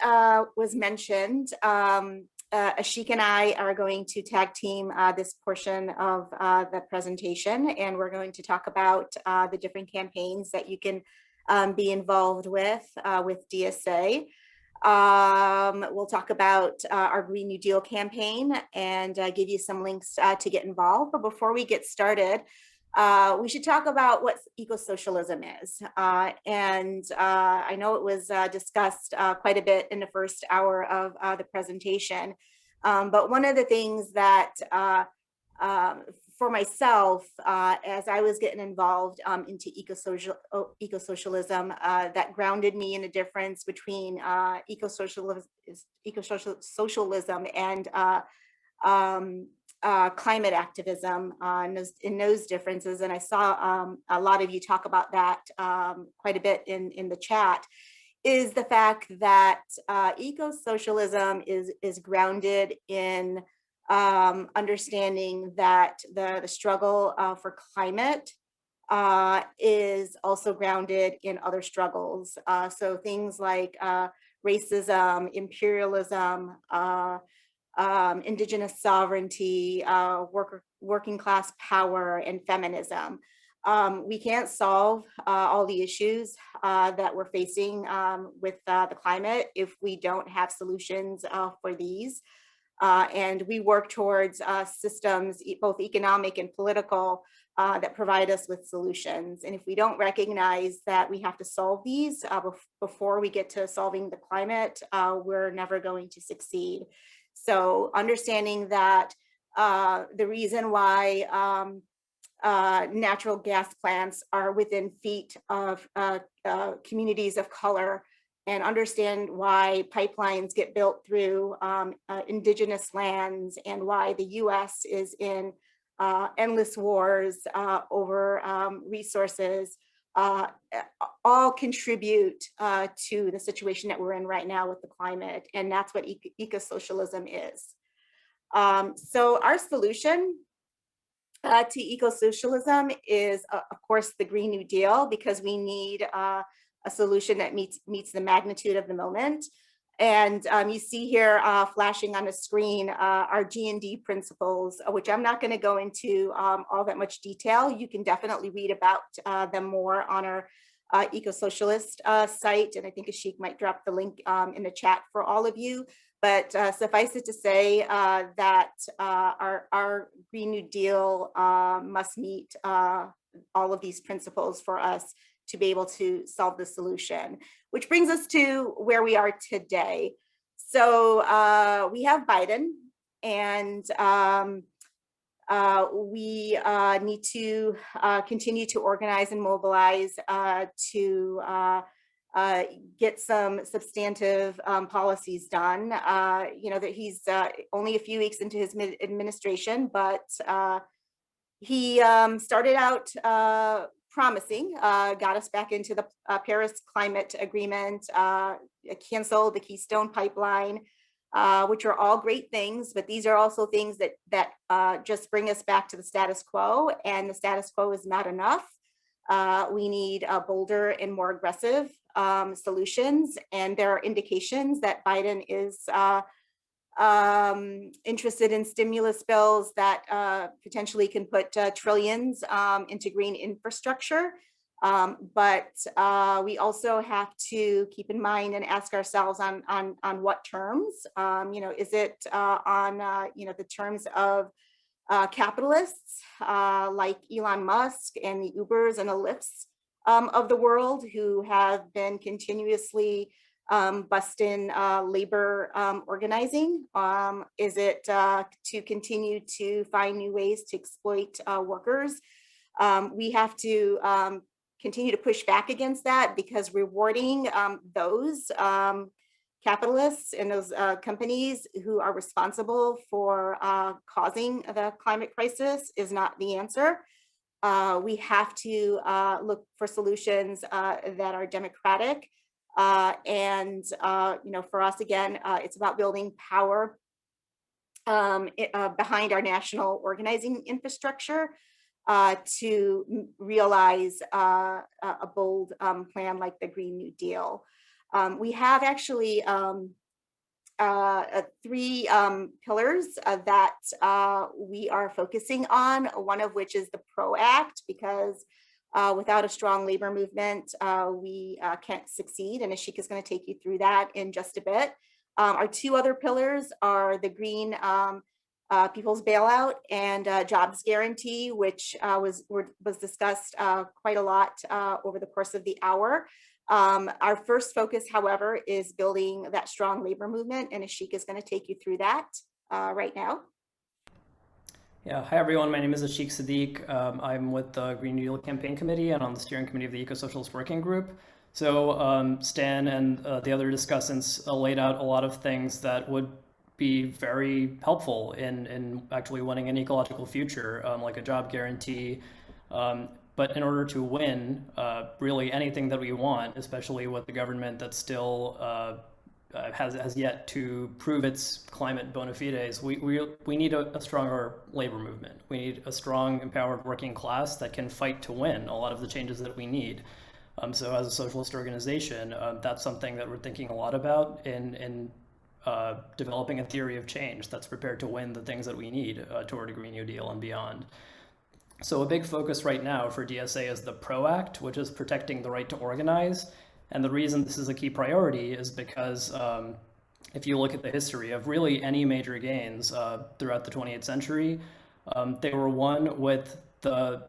was mentioned, Ashik and I are going to tag team this portion of the presentation, and we're going to talk about the different campaigns that you can be involved with DSA. We'll talk about our Green New Deal campaign and give you some links to get involved. But before we get started, we should talk about what eco-socialism is. And I know it was discussed quite a bit in the first hour of the presentation. But one of the things that for myself, as I was getting involved into eco-socialism, that grounded me in the difference between eco-socialism and climate activism in those differences. And I saw a lot of you talk about that quite a bit in the chat, is the fact that eco-socialism is grounded in understanding that the struggle for climate is also grounded in other struggles. So things like racism, imperialism, indigenous sovereignty, working class power, and feminism. We can't solve all the issues that we're facing with the climate if we don't have solutions for these. And we work towards systems, both economic and political, that provide us with solutions. And if we don't recognize that we have to solve these before we get to solving the climate, we're never going to succeed. So understanding that the reason why natural gas plants are within feet of communities of color, and understand why pipelines get built through indigenous lands, and why the US is in endless wars over resources, all contribute to the situation that we're in right now with the climate. And that's what ecosocialism is. So our solution to ecosocialism is, of course, the Green New Deal, because we need a solution that meets the magnitude of the moment. And you see here flashing on the screen our G&D principles, which I'm not going to go into all that much detail. You can definitely read about them more on our ecosocialist site. And I think Ashik might drop the link in the chat for all of you. But suffice it to say that our Green New Deal must meet all of these principles for us to be able to solve the solution, which brings us to where we are today. So we have Biden, and we need to continue to organize and mobilize to get some substantive policies done. You know, that he's only a few weeks into his administration, but he started out promising, got us back into the Paris Climate Agreement, canceled the Keystone Pipeline, which are all great things, but these are also things that just bring us back to the status quo, and the status quo is not enough. We need bolder and more aggressive solutions, and there are indications that Biden is interested in stimulus bills that potentially can put trillions into green infrastructure. But we also have to keep in mind and ask ourselves on what terms. You know, is it on you know, the terms of capitalists like Elon Musk and the Ubers and the Lyfts of the world, who have been continuously busting labor organizing? Is it to continue to find new ways to exploit workers? We have to continue to push back against that, because rewarding those capitalists and those companies who are responsible for causing the climate crisis is not the answer. We have to look for solutions that are democratic. And you know, for us, again, it's about building power behind our national organizing infrastructure to realize a bold plan like the Green New Deal. We have actually 3 pillars that we are focusing on, one of which is the PRO Act, because without a strong labor movement, we can't succeed. And Ashik is going to take you through that in just a bit. Our 2 other pillars are the Green People's Bailout and Jobs Guarantee, which was discussed quite a lot over the course of the hour. Our first focus, however, is building that strong labor movement, and Ashik is going to take you through that right now. Yeah, hi everyone, my name is Ashik Sadiq. I'm with the Green New Deal Campaign Committee and on the steering committee of the Ecosocialist Working Group. So Stan and the other discussants laid out a lot of things that would be very helpful in actually winning an ecological future, like a job guarantee. But in order to win really anything that we want, especially with the government that's still has yet to prove its climate bona fides. We need a stronger labor movement. We need a strong, empowered working class that can fight to win a lot of the changes that we need. So as a socialist organization, that's something that we're thinking a lot about in developing a theory of change that's prepared to win the things that we need toward a Green New Deal and beyond. So a big focus right now for DSA is the PRO Act, which is protecting the right to organize. And the reason this is a key priority is because if you look at the history of really any major gains throughout the 20th century, they were won with the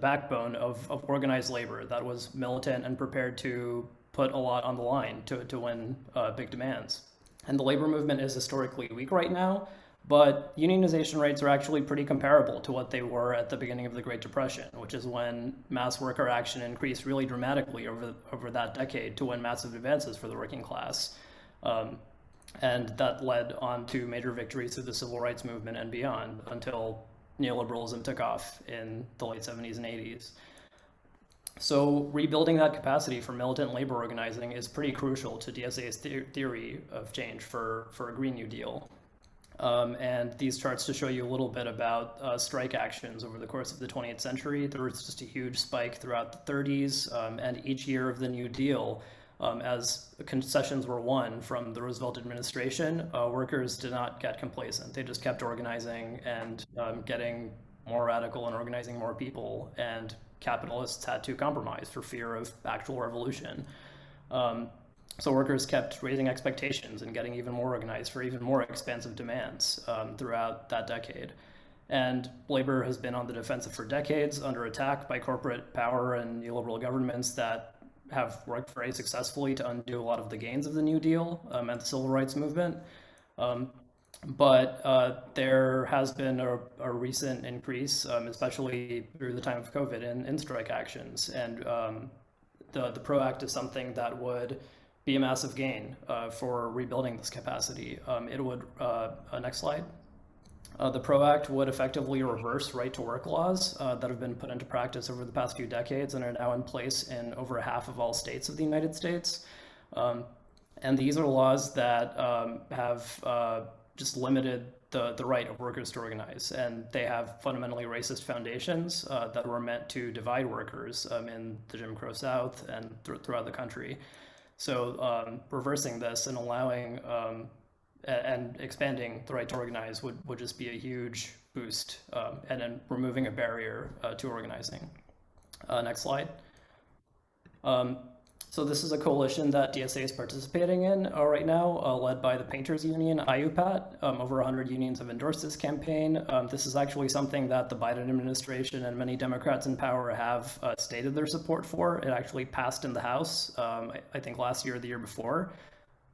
backbone of organized labor that was militant and prepared to put a lot on the line to win big demands. And the labor movement is historically weak right now, but unionization rates are actually pretty comparable to what they were at the beginning of the Great Depression, which is when mass worker action increased really dramatically over that decade to win massive advances for the working class. And that led on to major victories through the civil rights movement and beyond until neoliberalism took off in the late 70s and 80s. So rebuilding that capacity for militant labor organizing is pretty crucial to DSA's theory of change for a Green New Deal. And these charts to show you a little bit about strike actions over the course of the 20th century. There was just a huge spike throughout the 30s, and each year of the New Deal, as concessions were won from the Roosevelt administration, workers did not get complacent. They just kept organizing and getting more radical and organizing more people, and capitalists had to compromise for fear of actual revolution. So workers kept raising expectations and getting even more organized for even more expansive demands throughout that decade. And labor has been on the defensive for decades, under attack by corporate power and neoliberal governments that have worked very successfully to undo a lot of the gains of the New Deal and the civil rights movement. But there has been a recent increase, especially through the time of COVID, in strike actions. And the PRO Act is something that would be a massive gain for rebuilding this capacity. It would, next slide. The PRO Act would effectively reverse right-to-work laws that have been put into practice over the past few decades and are now in place in over half of all states of the United States. And these are laws that have just limited the right of workers to organize. And they have fundamentally racist foundations that were meant to divide workers in the Jim Crow South and throughout the country. So reversing this and allowing and expanding the right to organize would just be a huge boost, and then removing a barrier to organizing. Next slide. So this is a coalition that DSA is participating in right now, led by the Painters Union, IUPAT. Over 100 unions have endorsed this campaign. This is actually something that the Biden administration and many Democrats in power have stated their support for. It actually passed in the House, I think last year or the year before.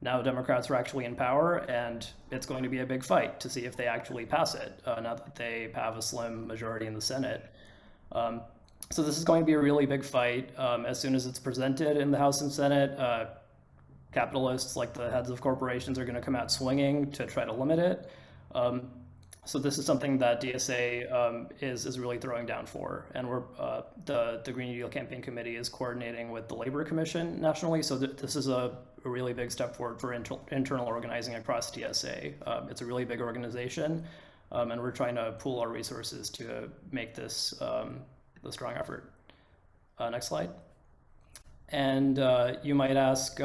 Now Democrats are actually in power, and it's going to be a big fight to see if they actually pass it, now that they have a slim majority in the Senate. So this is going to be a really big fight. As soon as it's presented in the House and Senate, capitalists, like the heads of corporations, are going to come out swinging to try to limit it. So this is something that DSA is really throwing down for. And we're the Green New Deal Campaign Committee is coordinating with the Labor Commission nationally. So this is a really big step forward for internal organizing across DSA. It's a really big organization, and we're trying to pool our resources to make this the strong effort. Next slide. And you might ask,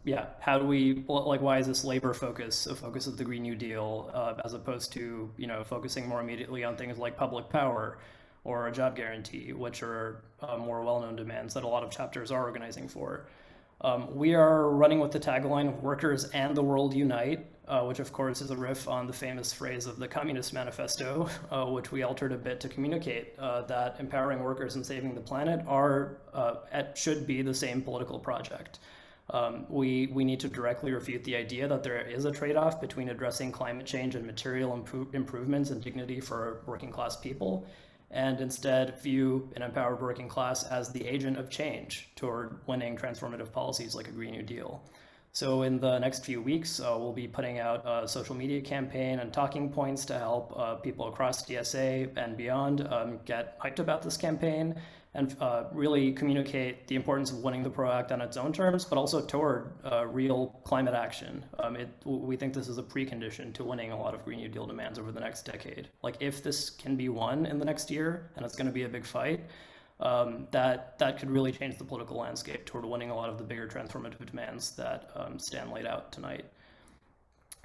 yeah, how do we, like, why is this labor focus a focus of the Green New Deal as opposed to, focusing more immediately on things like public power or a job guarantee, which are more well-known demands that a lot of chapters are organizing for? We are running with the tagline, "Workers and the world unite," which of course is a riff on the famous phrase of the Communist Manifesto, which we altered a bit to communicate that empowering workers and saving the planet should be the same political project. We need to directly refute the idea that there is a trade-off between addressing climate change and material improvements and dignity for working class people, and instead view an empowered working class as the agent of change toward winning transformative policies like a Green New Deal. So in the next few weeks, we'll be putting out a social media campaign and talking points to help people across DSA and beyond get hyped about this campaign and really communicate the importance of winning the PRO Act on its own terms, but also toward real climate action. We think this is a precondition to winning a lot of Green New Deal demands over the next decade. Like, if this can be won in the next year, and it's going to be a big fight, that could really change the political landscape toward winning a lot of the bigger transformative demands that Stan laid out tonight.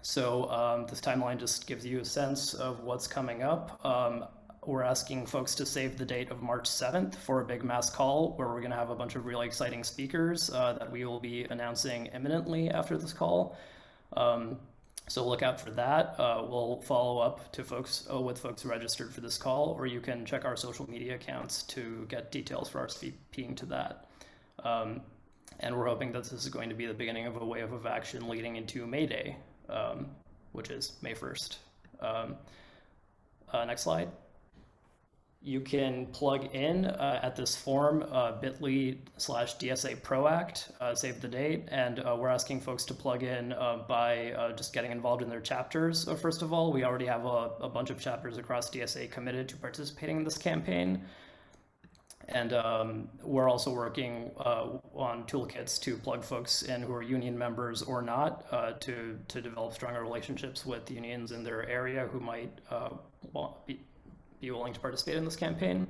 So this timeline just gives you a sense of what's coming up. We're asking folks to save the date of March 7th for a big mass call where we're going to have a bunch of really exciting speakers that we will be announcing imminently after this call. So look out for that. We'll follow up to folks with folks who registered for this call, or you can check our social media accounts to get details for RSVPing to that. And we're hoping that this is going to be the beginning of a wave of action leading into May Day, which is May 1st. Next slide. You can plug in at this form, bit.ly/DSA ProAct, save the date, and we're asking folks to plug in by just getting involved in their chapters. First of all, we already have a bunch of chapters across DSA committed to participating in this campaign. And we're also working on toolkits to plug folks in who are union members or not to develop stronger relationships with unions in their area who might be willing to participate in this campaign.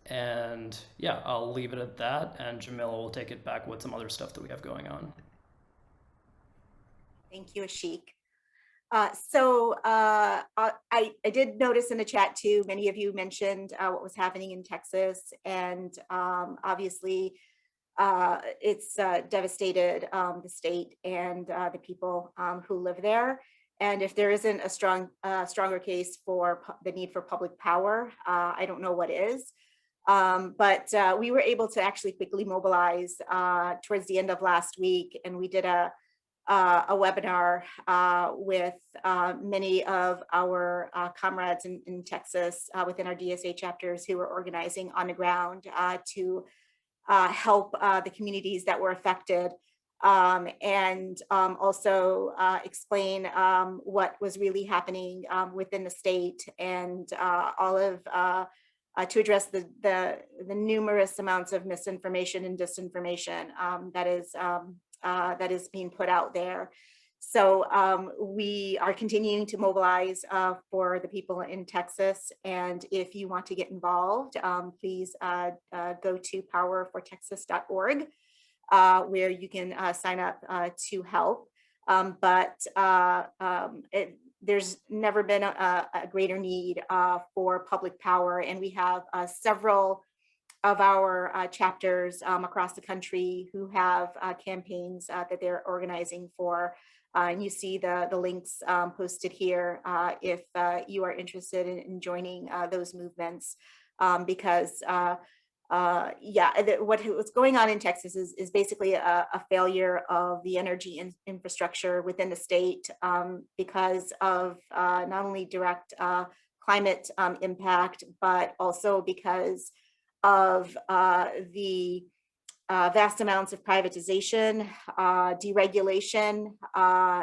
And yeah, I'll leave it at that, and Jamila will take it back with some other stuff that we have going on. Thank you, Ashik. I did notice in the chat too, many of you mentioned what was happening in Texas, and obviously it's devastated the state and the people who live there. And if there isn't a stronger case for the need for public power, I don't know what is. But we were able to actually quickly mobilize towards the end of last week, and we did a webinar with many of our comrades in Texas within our DSA chapters who were organizing on the ground to help the communities that were affected, and also explain what was really happening within the state, and all of to address the numerous amounts of misinformation and disinformation that is being put out there. So we are continuing to mobilize for the people in Texas. And if you want to get involved, please go to powerfortexas.org, where you can sign up to help. There's never been a greater need for public power. And we have several of our chapters across the country who have campaigns that they're organizing for. And you see the links posted here if you are interested in joining those movements, because what's going on in Texas is basically a failure of the energy infrastructure within the state because of not only direct climate impact, but also because of the vast amounts of privatization, deregulation,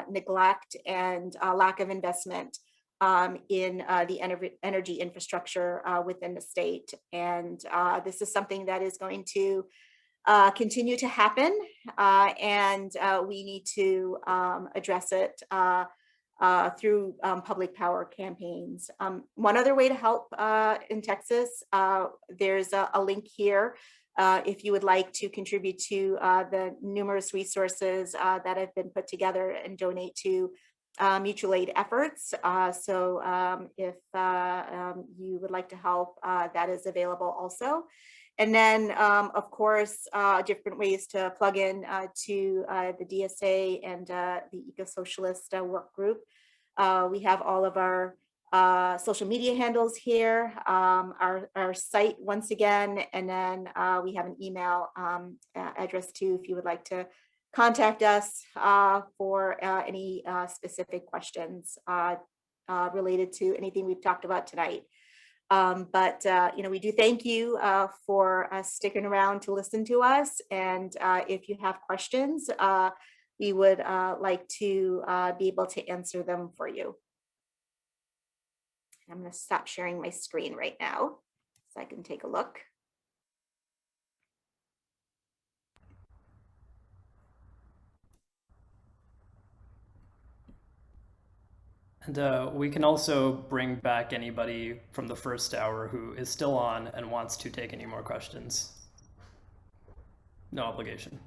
neglect, and lack of investment in the energy infrastructure within the state. And this is something that is going to continue to happen, and we need to address it through public power campaigns. One other way to help in Texas, there's a link here if you would like to contribute to the numerous resources that have been put together and donate to mutual aid efforts. So if you would like to help, that is available also. And then, of course, different ways to plug in to the DSA and the ecosocialist work group. We have all of our social media handles here, our site once again, and then we have an email address too if you would like to contact us for any specific questions related to anything we've talked about tonight. We do thank you for sticking around to listen to us. And if you have questions, we would like to be able to answer them for you. I'm going to stop sharing my screen right now. So I can take a look. And we can also bring back anybody from the first hour who is still on and wants to take any more questions. No obligation.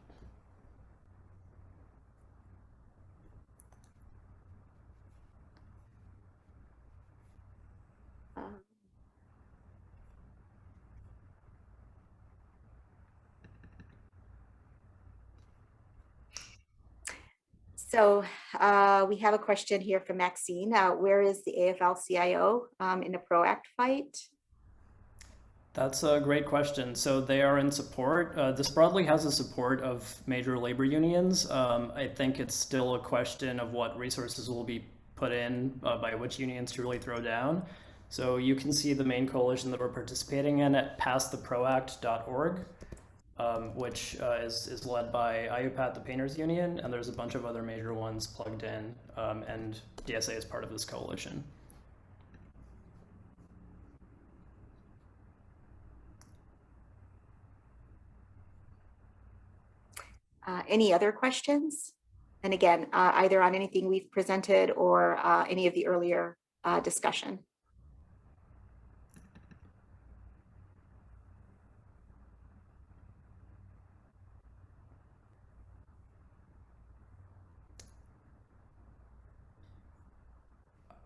So we have a question here from Maxine. Where is the AFL-CIO in the PROACT fight? That's a great question. So they are in support. This broadly has the support of major labor unions. I think it's still a question of what resources will be put in by which unions to really throw down. So you can see the main coalition that we're participating in at passtheproact.org, which is led by IUPAT, the Painters Union, and there's a bunch of other major ones plugged in, and DSA is part of this coalition. Any other questions? And again, either on anything we've presented or any of the earlier discussion.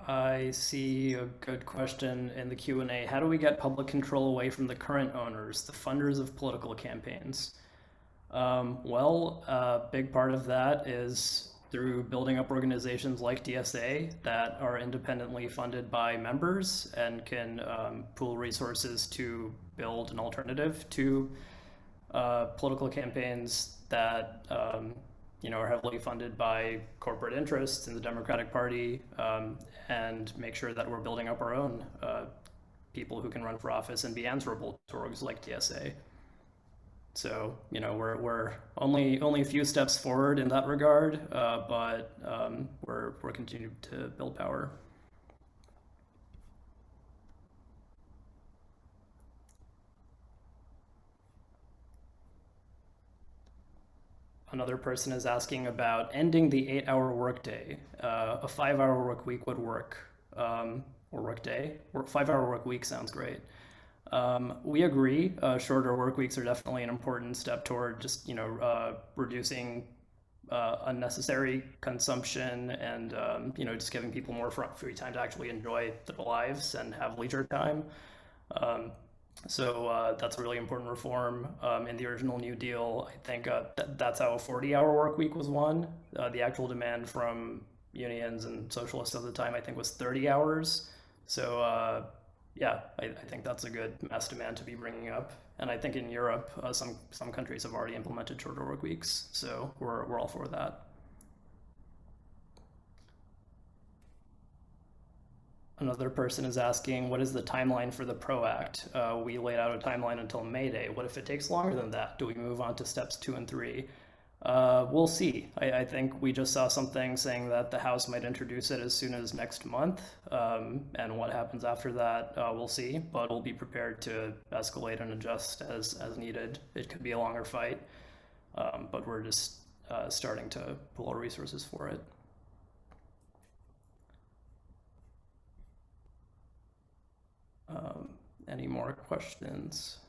I see a good question in the Q&A. How do we get public control away from the current owners, the funders of political campaigns? Well, a big part of that is through building up organizations like DSA that are independently funded by members and can pool resources to build an alternative to political campaigns that are heavily funded by corporate interests in the Democratic Party, and make sure that we're building up our own people who can run for office and be answerable to orgs like DSA. So, we're only a few steps forward in that regard, but we're continuing to build power. Another person is asking about ending the 8-hour workday. A 5-hour work week would work, or work day. 5-hour work week sounds great. We agree. Shorter work weeks are definitely an important step toward just reducing unnecessary consumption and just giving people more free time to actually enjoy their lives and have leisure time. So that's a really important reform. In the original New Deal, I think that's how a 40-hour work week was won. The actual demand from unions and socialists at the time, I think, was 30 hours. So yeah, I think that's a good mass demand to be bringing up. And I think in Europe, some countries have already implemented shorter work weeks. So we're all for that. Another person is asking, what is the timeline for the PROACT? We laid out a timeline until May Day. What if it takes longer than that? Do we move on to steps 2 and 3? We'll see. I think we just saw something saying that the House might introduce it as soon as next month. And what happens after that, we'll see. But we'll be prepared to escalate and adjust as needed. It could be a longer fight, but we're just starting to pool our resources for it. Any more questions?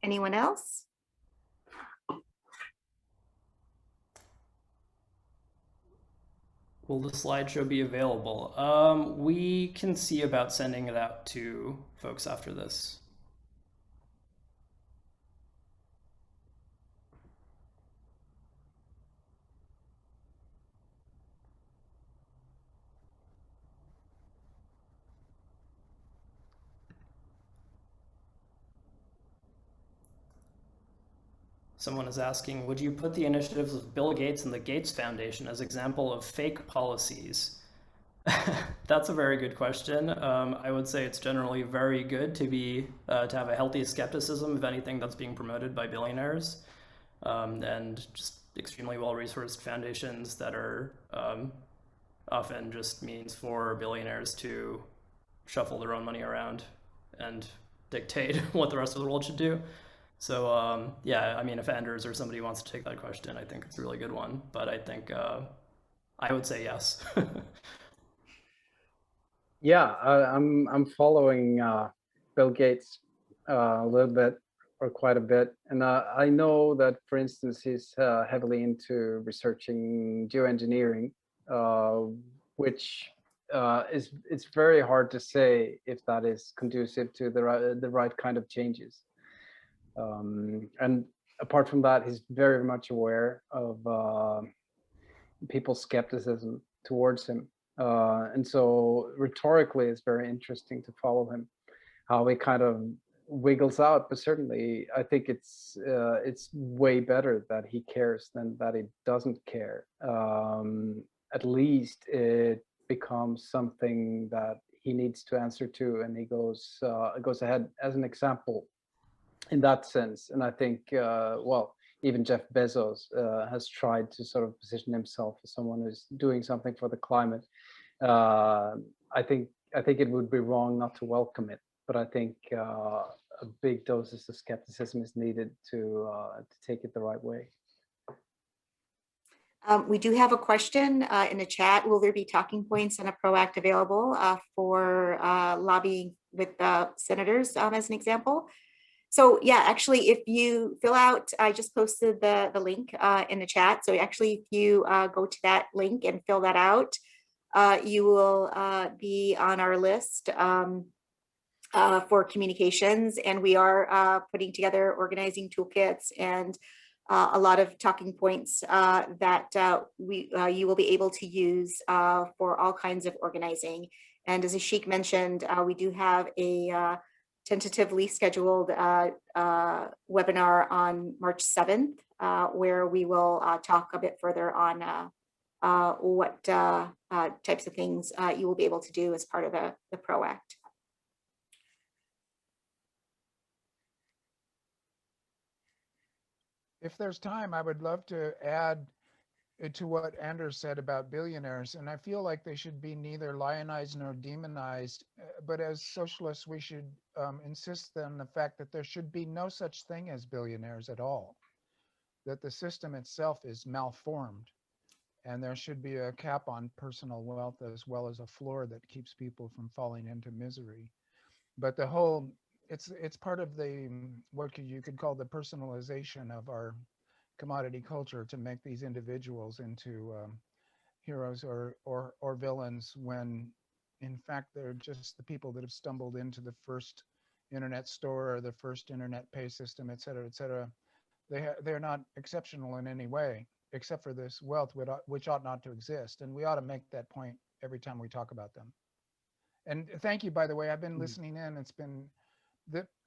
Anyone else? Will the slideshow be available? We can see about sending it out to folks after this. Someone is asking, would you put the initiatives of Bill Gates and the Gates Foundation as example of fake policies? That's a very good question. I would say it's generally very good to have a healthy skepticism of anything that's being promoted by billionaires. and just extremely well-resourced foundations that are often just means for billionaires to shuffle their own money around and dictate what the rest of the world should do. So yeah, I mean, if Anders or somebody wants to take that question, I think it's a really good one. But I think I would say yes. Yeah, I'm following Bill Gates a little bit or quite a bit, and I know that, for instance, he's heavily into researching geoengineering, which is it's very hard to say if that is conducive to the right kind of changes. And apart from that, he's very much aware of people's skepticism towards him. And so rhetorically, it's very interesting to follow him, how he kind of wiggles out. But certainly, I think it's way better that he cares than that he doesn't care. At least it becomes something that he needs to answer to, and he goes ahead as an example in that sense. And I think, well, even Jeff Bezos has tried to sort of position himself as someone who's doing something for the climate. I think it would be wrong not to welcome it, but I think a big doses of skepticism is needed to take it the right way. We do have a question in the chat. Will there be talking points and a PROACT available for lobbying with senators as an example? So yeah, actually, if you fill out, I just posted the link in the chat. So actually, if you go to that link and fill that out, you will be on our list for communications. And we are putting together organizing toolkits and a lot of talking points that you will be able to use for all kinds of organizing. And as Ashik mentioned, we do have a tentatively scheduled webinar on March 7th, where we will talk a bit further on what types of things you will be able to do as part of the PROACT. If there's time, I would love to add to what Anders said about billionaires. And I feel like they should be neither lionized nor demonized. But as socialists, we should insist on the fact that there should be no such thing as billionaires at all, that the system itself is malformed. And there should be a cap on personal wealth as well as a floor that keeps people from falling into misery. But the whole, it's part of the, what you could call the personalization of our commodity culture to make these individuals into heroes or villains, when in fact they're just the people that have stumbled into the first internet store or the first internet pay system, et cetera, et cetera. They're not exceptional in any way, except for this wealth which ought not to exist. And we ought to make that point every time we talk about them. And thank you, by the way, I've been listening in. It's been,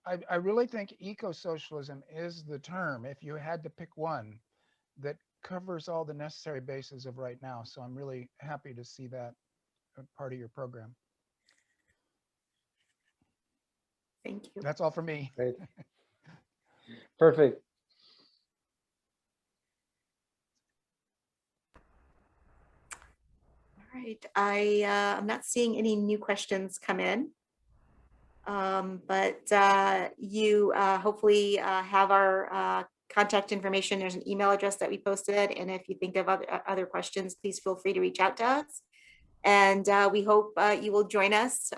I really think eco-socialism is the term, if you had to pick one, that covers all the necessary bases of right now. So I'm really happy to see that part of your program. Thank you. That's all for me. Great. Perfect. All right, I'm not seeing any new questions come in. But you hopefully have our contact information. There's an email address that we posted. And if you think of other questions, please feel free to reach out to us. And we hope you will join us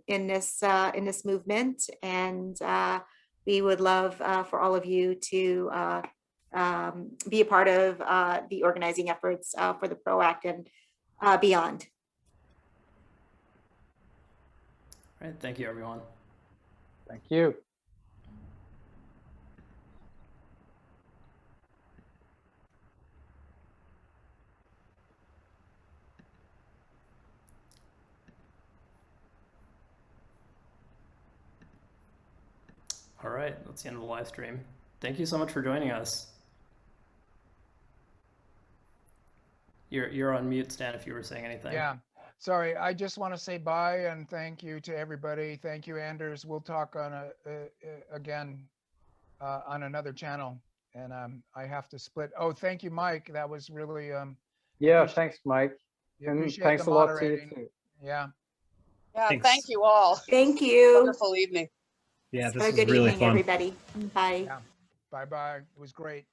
in this movement. And we would love for all of you to be a part of the organizing efforts for the PROACT and beyond. All right, thank you, everyone. Thank you. All right, that's the end of the live stream. Thank you so much for joining us. You're on mute, Stan, if you were saying anything. Yeah, sorry. I just want to say bye and thank you to everybody. Thank you, Anders. We'll talk on again on another channel. And I have to split. Oh, thank you, Mike. That was really Yeah, appreciate- thanks, Mike. And appreciate thanks the a lot to you moderating. too. Yeah. Yeah, Thanks. thank you all. Thank you. Wonderful evening. Yeah, Have this a was good really evening, fun. everybody. Bye. Yeah. Bye-bye. It was great.